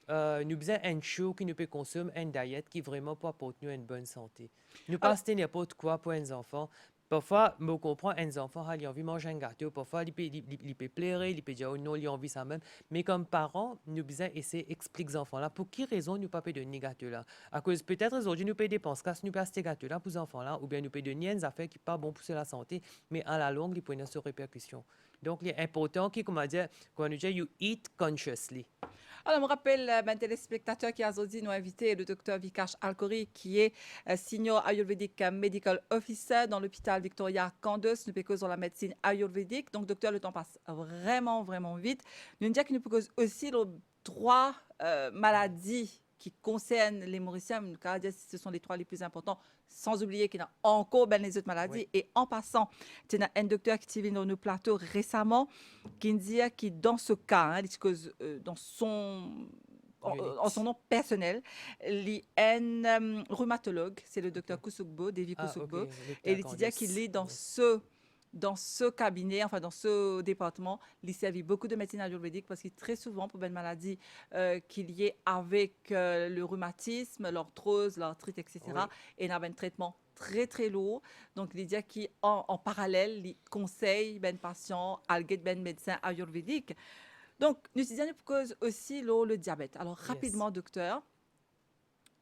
Nous avons un show qui nous peut consommer une diète qui vraiment pour apporter une bonne santé. Nous pas n'importe quoi pour les enfants. Parfois, je comprends, les enfants, ils ont envie de manger un gâteau. Parfois, ils peuvent pleurer, ils peuvent dire, oh non, ils ont envie ça même. Mais comme parents, nous devons essayer d'expliquer aux enfants-là pour quelle raison nous ne pas donner de gâteau-là. À cause, peut-être, aujourd'hui, nous payons des dépenses, car nous payons ces gâteaux-là pour les enfants-là, ou bien nous payons des affaires qui ne sont pas bonnes pour la santé, mais à la longue, ils peuvent avoir des répercussions. Donc, il est important qu'on dit, you eat consciously. Alors, je me rappelle, un téléspectateur qui a aujourd'hui nous invité, le docteur Vikash Alkori, qui est senior Ayurvedic Medical Officer dans l'hôpital Victoria Candos. Nous pécosons la médecine ayurvédique. Donc, docteur, le temps passe vraiment, vraiment vite. Nous disons que nous pécosons aussi les 3 maladies qui concernent les Mauriciens. Ce sont les 3 les plus importants, sans oublier qu'il y a encore les autres maladies. Oui. Et en passant, il y a un docteur qui est venu dans nos plateaux récemment qui dit que dans ce cas, dans son nom personnel, il y a un rhumatologue, c'est le docteur Koussoukbo, Davy Koussoukbo, et il dit qu'il est dans ce dans ce cabinet, enfin dans ce département, il servi beaucoup de médecine ayurvédique parce que très souvent, pour une maladie qu'il y ait avec le rhumatisme, l'arthrose, l'arthrite, etc., Oui. et il y a un traitement très, très lourd. Donc, il dit qu'en parallèle, il conseille ben patient à ben médecin ayurvédique. Donc, nous disons cause aussi le diabète. Alors, Yes. rapidement, docteur,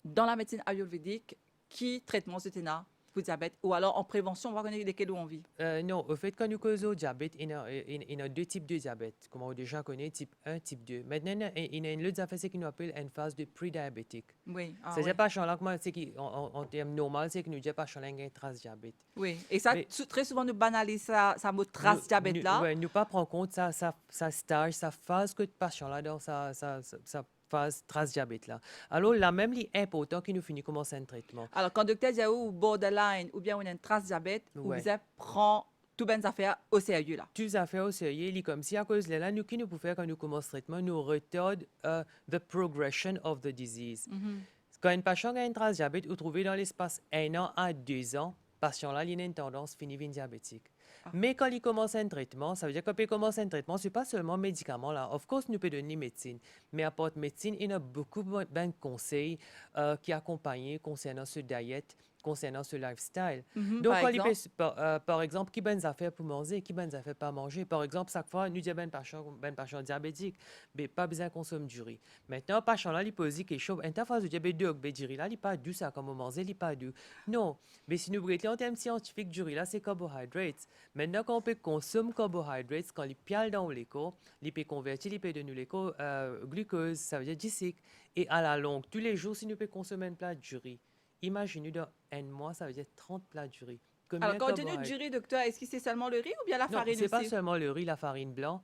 dans la médecine ayurvédique, qui traitement ce téna pour diabète ou alors en prévention, on va connaître lesquels on vit. Non, au fait, quand nous causons diabète, il y a deux types de diabète, comme on déjà connaît, type 1, type 2. Maintenant, il y a une autre affaire, c'est qu'on appelle une phase de pré-diabétique. Oui, ah, C'est-à-dire oui. pas là, en termes normaux, c'est que nous disons pas qu'il y a une trace diabète. Oui, et ça, Mais- très souvent, nous banalisons ça mot trace diabète là. Ouais, nous pas prendre compte sa stage, sa phase que le patient là dans sa phase trace diabète là. Alors, là même, il est important qu'il nous finisse commencer un traitement. Alors, quand le docteur dit ou borderline ou bien on a une trace diabète, Ouais. vous prend tout ben affaires au sérieux là. Toutes les affaires au sérieux, il est comme si à cause de là, nous qui nous pouvons faire quand nous commençons le traitement, nous retardons the progression of the disease. Quand un patient a une trace diabète, vous trouvez dans l'espace 1 an à 2 ans, patient là, il a une tendance finie diabétique. Mais quand il commence un traitement, ça veut dire qu'il commence un traitement, ce n'est pas seulement médicaments là. Of course, nous pouvons donner médecine, mais à part médecine, il y a beaucoup de conseils qui accompagnent concernant ce diète, concernant ce lifestyle. Donc, Par quand exemple? par exemple, qui bonnes affaires pour manger, qui bonnes affaires pas manger. Par exemple, chaque fois, nous disons ben patient diabétique, mais pas besoin de consommer du riz. Maintenant, patient là, il pose quelque chose. Une fois, je dis ben du riz là, il pas du ça comme on mange, il pas du. Non, mais si nous regardons en termes scientifiques, du riz là, c'est carbohydrates. Maintenant, quand on peut consommer carbohydrates, quand il piale dans l'écho, il peut convertir, il peut donner l'écho glucose, ça veut dire du sucre. Et à la longue, tous les jours, si nous pouvons consommer un plat de riz, imaginez dans un mois, ça veut dire 30 plats de riz. Combien Alors, quand on dit carbohydrates? du riz, docteur, est-ce que c'est seulement le riz ou bien la Non, farine c'est pas aussi? seulement le riz, la farine blanche.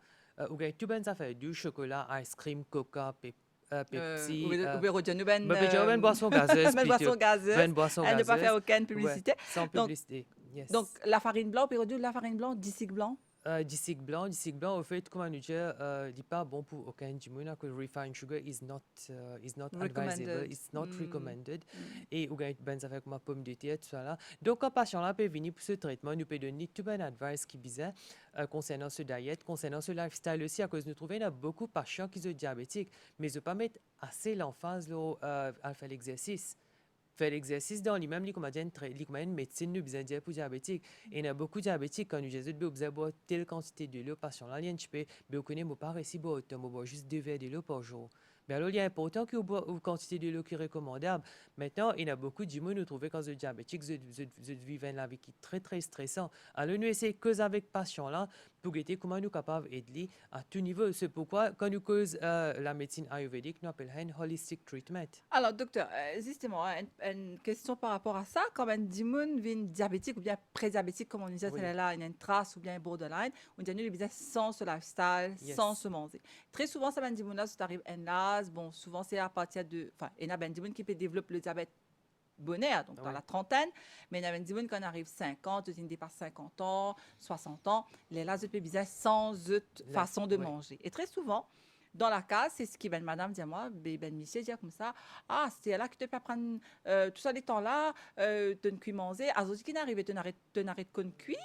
Ou bien tout bonnes affaires, du chocolat, ice cream, coca, Pepsi. Ou bien retenir ben, Ben, puis une boisson gazeuse. ben boisson gazeuse, Ben, boisson à ne pas faire gazeuse. aucune publicité. Ouais, sans Donc, publicité. Yes. Donc, la farine blanche, on peut réduire la farine blanche, du sucre blanc. Du sucre blanc, au fait, comment nous dire, il n'est pas bon pour aucun du monde, que refined sugar is not Recommended. advisable, it's not recommended. Et ou gagne ben avec ma pomme de terre, tout ça là. Donc, quand patient là peut venir pour ce traitement, nous peut donner tout bon advice qui bizarre concernant ce diète, concernant ce lifestyle aussi, à cause nous trouvons il y a beaucoup de patients qui sont diabétiques, mais ils ne pas mettre assez l'emphase à faire l'exercice. Faire l'exercice dans lui-même, comme une médecine, nous besoin de pour diabétique. Et il y a beaucoup de diabétiques, quand nous avons besoin de boire telle quantité de l'eau, patient là, il y a un petit peu, mais on connaît, pas réussi à boire autant, on boit juste 2 verres de l'eau par jour. Mais alors, il est important que vous boive une quantité de l'eau qui est recommandable. Maintenant, il y a beaucoup de monde nous trouvons quand vous êtes diabétique, vous vivez une vie qui est très, très stressante. Alors, nous essayons que avec patient là, pour guetter comment nous sommes capables d'aider à tout niveau. C'est pourquoi, quand nous causons la médecine ayurvédique, nous appelons un holistic treatment. Alors, docteur, justement, une question par rapport à ça. Quand un dimoun vient diabétique ou bien pré-diabétique, comme on disait, Oui. là, il y a une trace ou bien un borderline, on dit nous, il sans ce lifestyle, Yes. sans se manger. Très souvent, ça, un dimoun là, ça arrive un âge. Bon, souvent, c'est à partir de. Enfin, il y a un dimoun qui peut développer le diabète bonheur, donc dans Ouais. la trentaine, mais il y a un dimoun quand on arrive 50, il dépasse 50 ans, 60 ans, les là, peut bizarre sans autre Là, façon de ouais. manger. Et très souvent, dans la case, c'est ce qui ben madame dit à moi, ben monsieur dit comme ça, ah c'est là que tu peux prendre tout ça les temps là, de ne cuire manger, à ce qui n'arrive, tu n'arrêtes de cuire,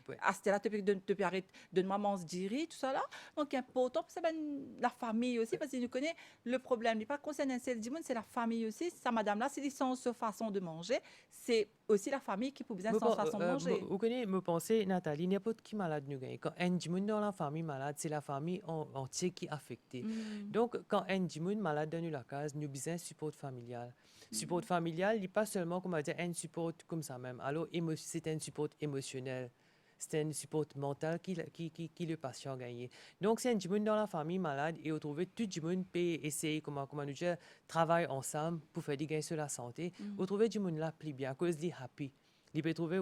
Ouais. à ce là tu peux arrêter de maman se dire tout ça là. Donc important pour ça ben la famille aussi parce que nous connaît le problème n'est pas concernant celle du monde, c'est la famille aussi. Ça madame là, c'est sans façon de manger, c'est aussi la famille qui peut besoin Moi, sans façon de manger. Vous connaissez, me pensez, Nathalie, n'importe qui malade nous gagne. Quand un dimoun dans la famille malade, c'est la famille entière qui est affectée. Donc, quand un dimoun malade dans la case, nous besoin de support familial. Support familial, il n'est pas seulement, comme on dit, un support comme ça même. Alors, c'est un support émotionnel. C'est un support mental qui le patient gagne. Donc, c'est un dimoun dans la famille malade et on trouve tout le monde peut essayer, comment nous dire, travailler ensemble pour faire des gains sur la santé. On trouve du monde là plus bien, à cause des happy. Il peut trouver,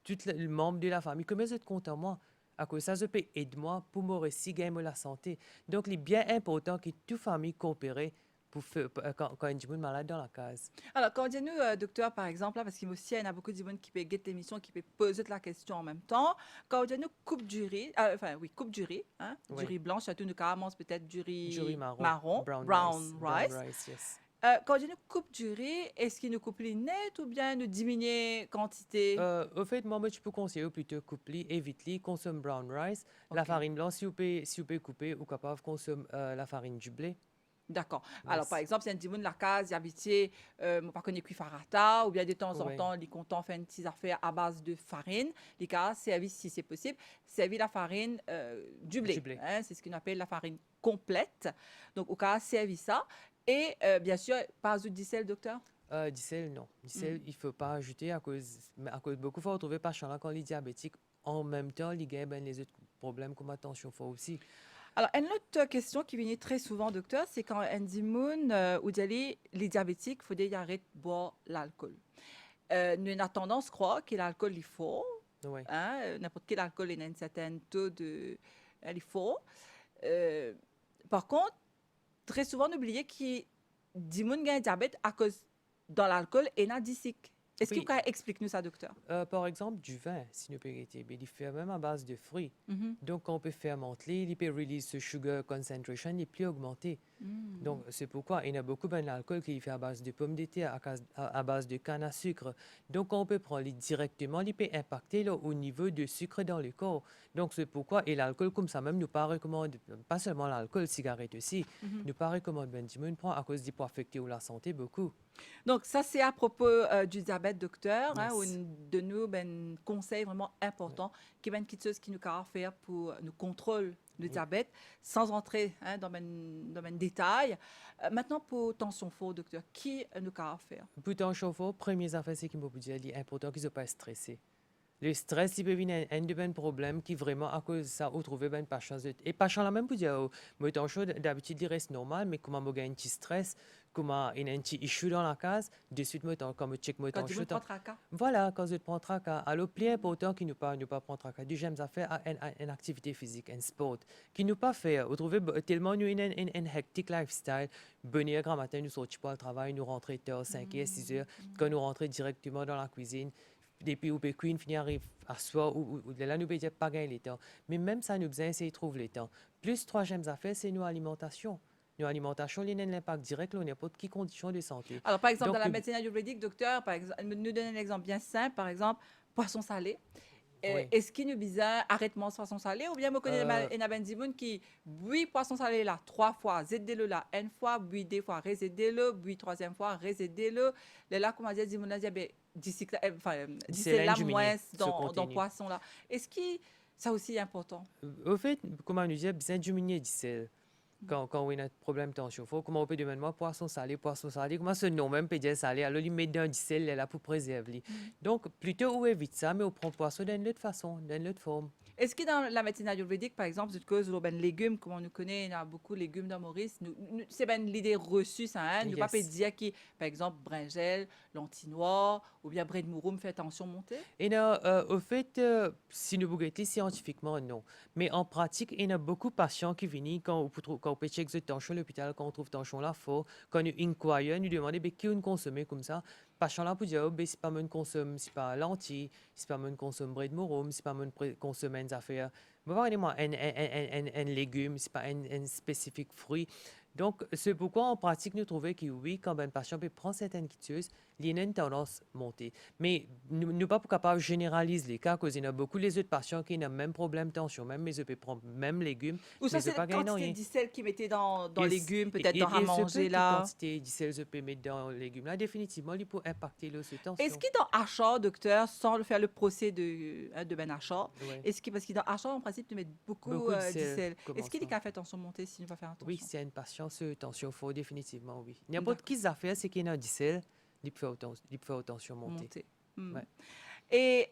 tout le membre de la famille, comment vous êtes content, moi? À cause de ça, je peux aider moi pour me réussir gagner la santé. Donc, il est bien important que toute famille coopère pour faire, quand un dimoun malade dans la case. Alors, quand on dit nous, docteur, par exemple, là, parce qu'il y en a beaucoup de gens qui peuvent guetter l'émission, qui peuvent poser la question en même temps. Quand on dit nous, coupe du riz, coupe du riz, hein, Oui. du riz blanc, surtout nous carrément, peut-être du riz Du riz marron. brown rice. Yes. Quand on coupe du riz, est-ce qu'il nous coupe les net ou bien nous diminuer quantité? Au fait, moi, je peux conseiller plutôt couper, éviter, consomme brown rice. La OK. farine blanche, si vous pouvez couper, ou capable consomme la farine du blé. D'accord. Alors, par Yes. exemple, si un petit la case, il habité, mon pas connaît cuit farata, ou bien de temps en Oui, temps, les content fait une petite affaire à base de farine. Les cas, servir, si c'est possible, servir la farine du du blé. blé. Hein, c'est ce qu'on appelle la farine complète. Donc, au cas, servir ça. Et bien sûr, pas de sel, docteur? Dicel, non. Hmm. Dicel, il ne faut pas ajouter mais à cause beaucoup, il faut retrouver par là quand les diabétiques, en même temps, ils gagnent ben, les autres problèmes comme attention, faut aussi. Alors, une autre question qui vient très souvent, docteur, c'est quand on dit ou d'aller les diabétiques, il faut dire arrêter de boire l'alcool. Nous avons tendance à croire que l'alcool est fort. Oui. Hein, n'importe quel alcool il a un certain taux de... Il est fort. Euh, par contre, très souvent, on oublie qu'il y a un diabète à cause dans l'alcool et dans le sucre. Est-ce que vous Oui. pouvez expliquer nous ça, docteur? Par exemple, du vin, si nous péritez, il fait même à base de fruits. Mhm. Donc, on peut fermenter, il peut release ce sugar concentration, il peut augmenter. Mm. Donc, c'est pourquoi il y a beaucoup d'alcool qui est fait à base de pommes de terre, à base de canne à sucre. Donc, on peut prendre directement, il peut impacter là, au niveau de sucre dans le corps. Donc, c'est pourquoi, et l'alcool, comme ça même, nous pas recommande, pas seulement l'alcool, cigarette aussi, Mhm. nous pas recommande ben, prend à cause qu'il peut affecter la santé beaucoup. Donc, ça, c'est à propos du diabète, docteur. Hein, Yes. de nous, ben, conseil vraiment important qui est une petite chose qui nous peut faire pour nous contrôler le Oui. diabète sans entrer hein, dans un détail. Maintenant, pour tension forte, docteur, qui nous peut faire? Pour ton chauffeur, première affaire, c'est qu'il me dire, il est important qu'ils ne soient pas stressés. Le stress, il peut venir un de problème qui vraiment, à cause de ça, on trouve ben pas chance de... Et pas chance la même pour dire, moi, ton chaud, d'habitude, il reste normal, mais comment moi, un petit stress, comment il y a un petit issue dans la case, de suite, moi, quand je check moi, Quand ton tu chaud, me prends tracas? voilà, quand je prends tracas, alors plus important qu'il ne pas prendre tracas, du j'aime à faire une activité physique, un sport, qui nous pas faire. Vous trouvez tellement nous une hectic lifestyle, venir grand matin, nous sortir pour le travail, nous rentrer tard, 5 heures, 6 heures, quand nous rentrer directement dans la cuisine, depuis où cuisine finir arrive à soir ou là nous peut pas gagner le temps. Mais même ça, nous besoin essayer de trouver le temps. Plus troisième affaire, c'est nos alimentation. Nos alimentation, il y a un impact direct sur n'importe quelle condition de santé. Alors, par exemple, Donc, dans la médecine ayurvédique, docteur, par exemple, nous donne un exemple bien simple, par exemple, poisson salé. Oui. Est-ce qu'il nous bizarre arrêtement de poisson salé ou bien moi connais Euh, une benzimoun qui buit poisson salé là 3 fois, zédé-le là une fois, buit 2 fois, rézédé-le, buit troisième fois, rézédé-le. Là, comment dire, dimoun a dit, ben, d'ici là, moins dans poisson là. Est-ce que ça aussi est important? Au fait, comment nous dire, besoin de diminuer du sel. Quand on a un problème de tension, comment on peut demander moi poisson salé, comment ce nom même peut dire salé, alors il met dans du sel là pour préserver. Donc, plutôt on évite ça, mais on prend poisson d'une autre façon, d'une autre forme. Est-ce que dans la médecine ayurvédique, par exemple, c'est cause ben légumes, comme on nous connaît, il y a beaucoup de légumes dans Maurice, c'est ben l'idée reçue, ça, hein? Nous pas peut Yes. dire qui, par exemple, brinjel, lentilles noires, ou bien brin de mouroum fait tension montée? Et au fait, si nous regardons scientifiquement, non. Mais en pratique, il y a beaucoup de patients qui viennent quand on peut checker le tension à l'hôpital, quand on trouve tension là, fort, quand nous inquiétons, nous demandons qui on consomme comme ça. Patient là pour dire, oh, ben, c'est pas mon consomme, c'est pas lentilles, c'est pas mon consomme brin de mouroum, c'est pas mon consomme une affaire. Mais pardonnez-moi, un légume, c'est pas un spécifique fruit. Donc, c'est pourquoi en pratique, nous trouvons que oui, quand un patient peut prendre certaines quitteuses, il y a une tendance à monter. Mais nous ne sommes pas capables de généraliser les cas, parce qu'il y a beaucoup les autres patients qui ont le même problème de tension, même mais ils peuvent prendre même légumes, Ou ça, mais ils c'est peuvent pas la gagner quantité rien. de sel qu'ils mettaient dans Il- légumes, peut-être dans à il se peut manger que là. quantité de sel je peux mettre dans les légumes là, définitivement, il peut impacter le tension. Est-ce qu'il dans achat, docteur, sans le faire le procès de ben achat, Ouais. est-ce qu'il parce qu'il dans achat, en principe, tu mets beaucoup, Beaucoup de de sel, sel. Est-ce commence qu'il est par- qu'à faire tension montée s'il ne va faire attention? Oui, c'est une patience sur tension, faut définitivement, oui. D'accord. N'importe qui affaire, c'est qu'il y a du sel, il peut faire tension monter. Monter. Hmm. Ouais. Et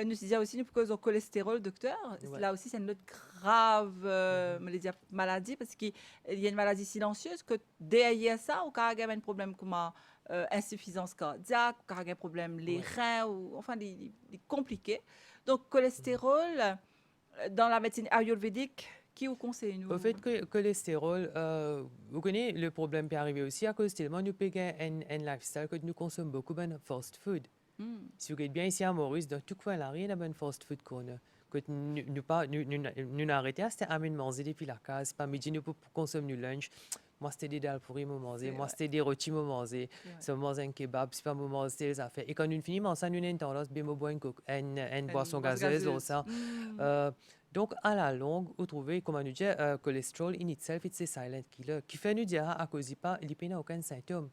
nous disons aussi, nous, cause au cholestérol, docteur, Ouais. là aussi, c'est une autre grave maladie parce qu'il y a une maladie silencieuse que derrière ça, ou quand il y a un problème comme insuffisance cardiaque, ou quand il y a un problème les Ouais. reins, ou enfin, les compliqués. Donc, cholestérol, dans la médecine ayurvédique, qui vous conseille, nous? Au fait, que le cholestérol, vous connaissez, le problème peut arriver aussi à cause tellement nous payons un lifestyle que nous consommons beaucoup de fast food. Hmm. Si vous regardez bien ici à Maurice, dans tout coin là, rien de fast food qu'on a. Que nous arrêtons, c'était à manger depuis la case, pas midi, nous pour consommer le lunch. Moi, c'était des dalles pourries, moi, manger. C'est Moi, vrai. c'était des rôtis, moi, manger. C'est vrai. Si on mange un kebab, si pas moi, manger les affaires. Et quand on finit, ça, nous a une tendance, bien, boire une boisson gazeuse ou ça. Mm. Euh, donc, à la longue, vous trouvez, comme on nous dit, cholestérol in itself, c'est silent killer, qui fait nous dire à cause pas, il n'y a aucun symptôme.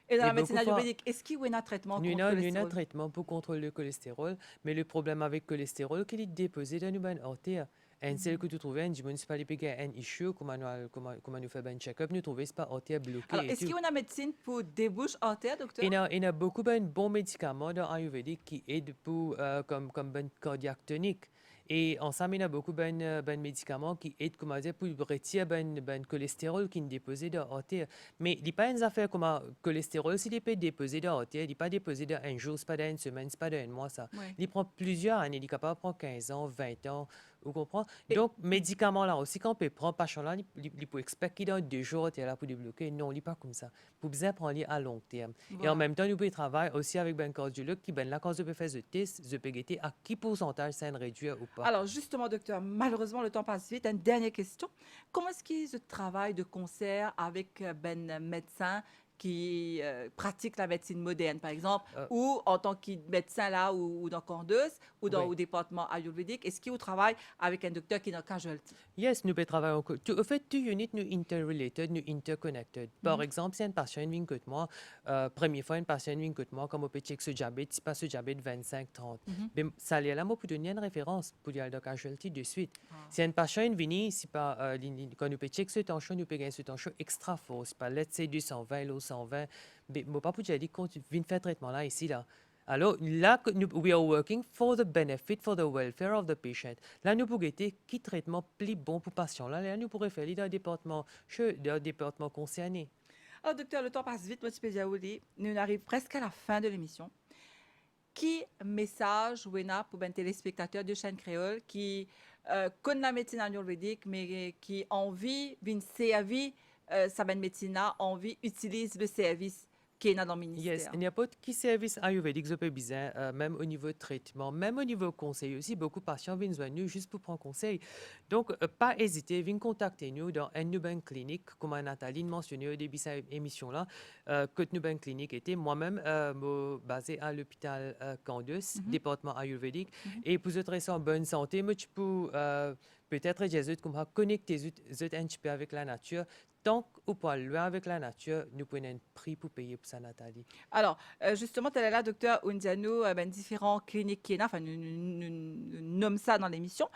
Et dans Et la médecine beaucoup fois, ayurvédique, est-ce qu'il y a un traitement nous contre avons le un cholestérol? traitement pour contrôler le cholestérol, mais le problème avec le cholestérol, c'est qu'il est déposé dans nos artères. Et celle que tu trouves, un municipal un issue, comment nous fait un check-up, nous trouvons pas artère bloquée Alors, et est-ce qu'il tout. y a une médecine pour débouche artère, docteur? Il y a beaucoup de bons médicaments dans l'Ayurvédique qui aident pour, comme ben cardiaque tonique. Et ensemble, il y a beaucoup de médicaments qui aident comment dire, pour retirer ben cholestérol qui est déposé dans l'artère. Mais il n'y a pas une affaire comme un cholestérol, s'il est déposé dans l'artère, il n'est pas déposé dans un jour, ce n'est pas dans une semaine, ce n'est pas dans un mois. Ça. Oui. Il prend plusieurs années, il est capable de prendre 15 ans, 20 ans. Vous comprenez? Et- Donc, médicaments là aussi, quand on peut prendre pas là, il peut expecter qu'il dans 2 jours, tu es là pour débloquer. Non, il n'est pas comme ça. Pour bien prendre à long terme. Et en Voilà. même temps, nous pouvons travailler aussi avec un cardiologue qui, là, quand je peux faire ce test, je peux guetter à qui pourcentage ça réduit ou pas. Alors, justement, docteur, malheureusement, le temps passe vite. Une dernière question. Comment est-ce qu'il se travaille de concert avec ben médecin qui pratique la médecine moderne, par exemple, Euh, ou en tant que médecin là, ou dans cordeuse, ou dans Oui. le département ayurvédique? Est-ce qu'il travaille avec un docteur qui est dans casualty? Yes, nous pouvons travailler encore. En fait, two units, nous interrelated, nous interconnected. Par exemple, si un patient vient que moi, première fois, un patient vient que moi, comme on peut checker ce diabète, c'est pas ce diabète 25-30. Mais ça là, moi, pour donner une référence, pour dire dans casualty de suite. Si un patient vient, c'est pas, quand nous pouvons checker ce tension, nous pouvons gagner ce tension extra fort. C'est pas, let's say, 220, l'eau 120. Mais moi, pas pour dire, quand tu viens faire traitement là, ici, là. Alors là, we are working for the benefit, for the welfare of the patient. Là, nous pouvons guetter qui traitement plus bon pour le patient. Là, nous pourrions faire dans le département concerné. Alors, docteur, le temps passe vite, moi, je peux nous arrivons presque à la fin de l'émission. Qui message Wena pour un téléspectateur de chaîne créole qui connaît la médecine ayurvédique, mais qui a envie d'une servir sa bonne médecine, envie utilise le service qui est dans le ministère? Yes, il n'y a pas de qui service ayurvédique, je peux bien, même au niveau de traitement, même au niveau conseil aussi, beaucoup de patients viennent vers nous juste pour prendre conseil. Donc, pas hésiter, viens contacter nous dans une nouvelle clinique, comme Nathalie mentionnait au début de cette émission-là, que nouvelle clinique était moi-même basée à l'hôpital Candace, département ayurvédique, et pour être en bonne santé, moi, tu peux peut-être Jésus comme connecter un petit peu avec la nature. Tant qu'on peut loin avec la nature, nous prenons un prix pour payer pour ça, Nathalie. Alors, justement, tu es là, docteur Undiano, différentes cliniques qui est là, enfin, nous nommons ça dans l'émission.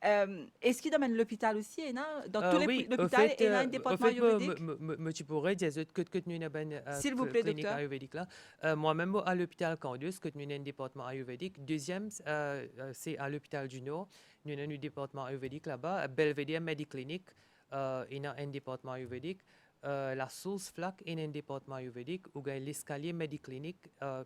Est-ce qu'il domine l'hôpital aussi, dans tous les Oui, l'hôpital et là, un département ayurvédique? tu pourrais dire que nous avons une S'il vous plaît, clinique docteur. ayurvédique là. Moi-même, à l'hôpital Candace, que nous avons un département ayurvédique. Deuxième, c'est à l'hôpital du Nord. Nous avons un département ayurvédique là-bas. À Belvedere Mediclinic, il y a un département ayurvédique. La source flaque est un département ayurvédique. Ou l'escalier Mediclinic,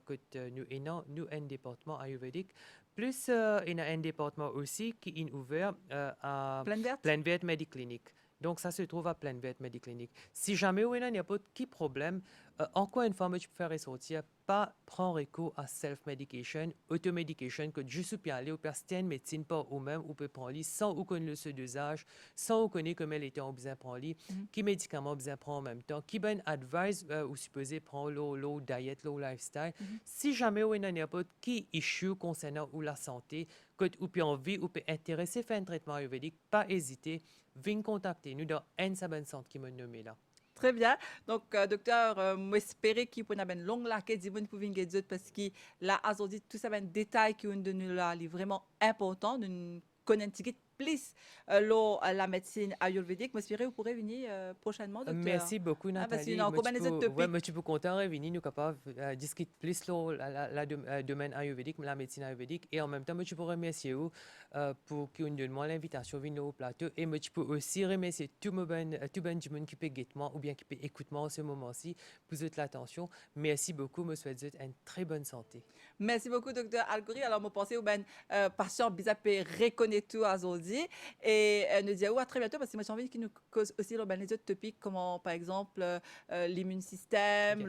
que nous un département ayurvédique. Plus, il y a un département aussi qui est ouvert à Pleine verte? Plaine Verte Mediclinic. Donc, ça se trouve à Plaine Verte Mediclinic. Si jamais il n'y a pas de problème, encore une fois, moi, je peux faire ressortir, pas prendre recours à self-medication, automedication, que juste pour aller au une médecine pas ou même, ou peut prendre sans ou connaître ce dosage, sans ou connaître comment elle était en besoin prendre, qui médicaments besoin prendre en même temps, qui ben advise ou supposé prendre l'eau diet, l'eau lifestyle. Si jamais il n'y a pas de issue concernant ou la santé, que ou puis envie ou peut intéresser faire un traitement ayurvédique, pas hésiter, venez contacter nous dans un sabin centre qui m'a nommé là. Très bien. Donc, docteur, j'espère qu'il peut y avoir une longue laquette de pour venir parce que là, aujourd'hui, tout ça, un détail qui est donné là, est vraiment important. Nous connaissons plus la médecine ayurvédique. J'espère que vous pourrez venir prochainement, docteur. Merci beaucoup, Parce Nathalie. qu'il y a encore des autres topics. Ouais, tu peux content revenir, nous capables de discuter plus le domaine ayurvédique, la médecine ayurvédique. Et en même temps, tu peux remercier vous pour qu'on donne moi l'invitation à venir au plateau. Et tu peux aussi remercier tout le monde qui peut guetter moi ou bien qui peut écouter moi en ce moment-ci pour votre attention. Merci beaucoup. Je vous souhaite une très bonne santé. Merci beaucoup, docteur Algori. Alors, je pense que ben patient bizarre peut reconnaître tout aujourd'hui. dit. Et nous dit à très bientôt parce que moi j'ai envie qu'il nous cause aussi les autres topics, comme par exemple l'immune système, Yes.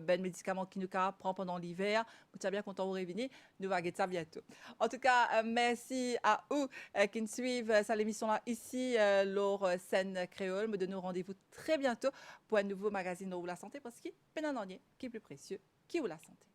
les médicaments qui nous prend pendant l'hiver. Nous sommes bien contents de vous revenir. Nous allons ça bientôt. En tout cas, merci à eux qui nous suivent l'émission là ici, leur scène créole. Me donnons rendez-vous très bientôt pour un nouveau magazine de la santé parce que peine un qui est plus précieux, qui vous la santé.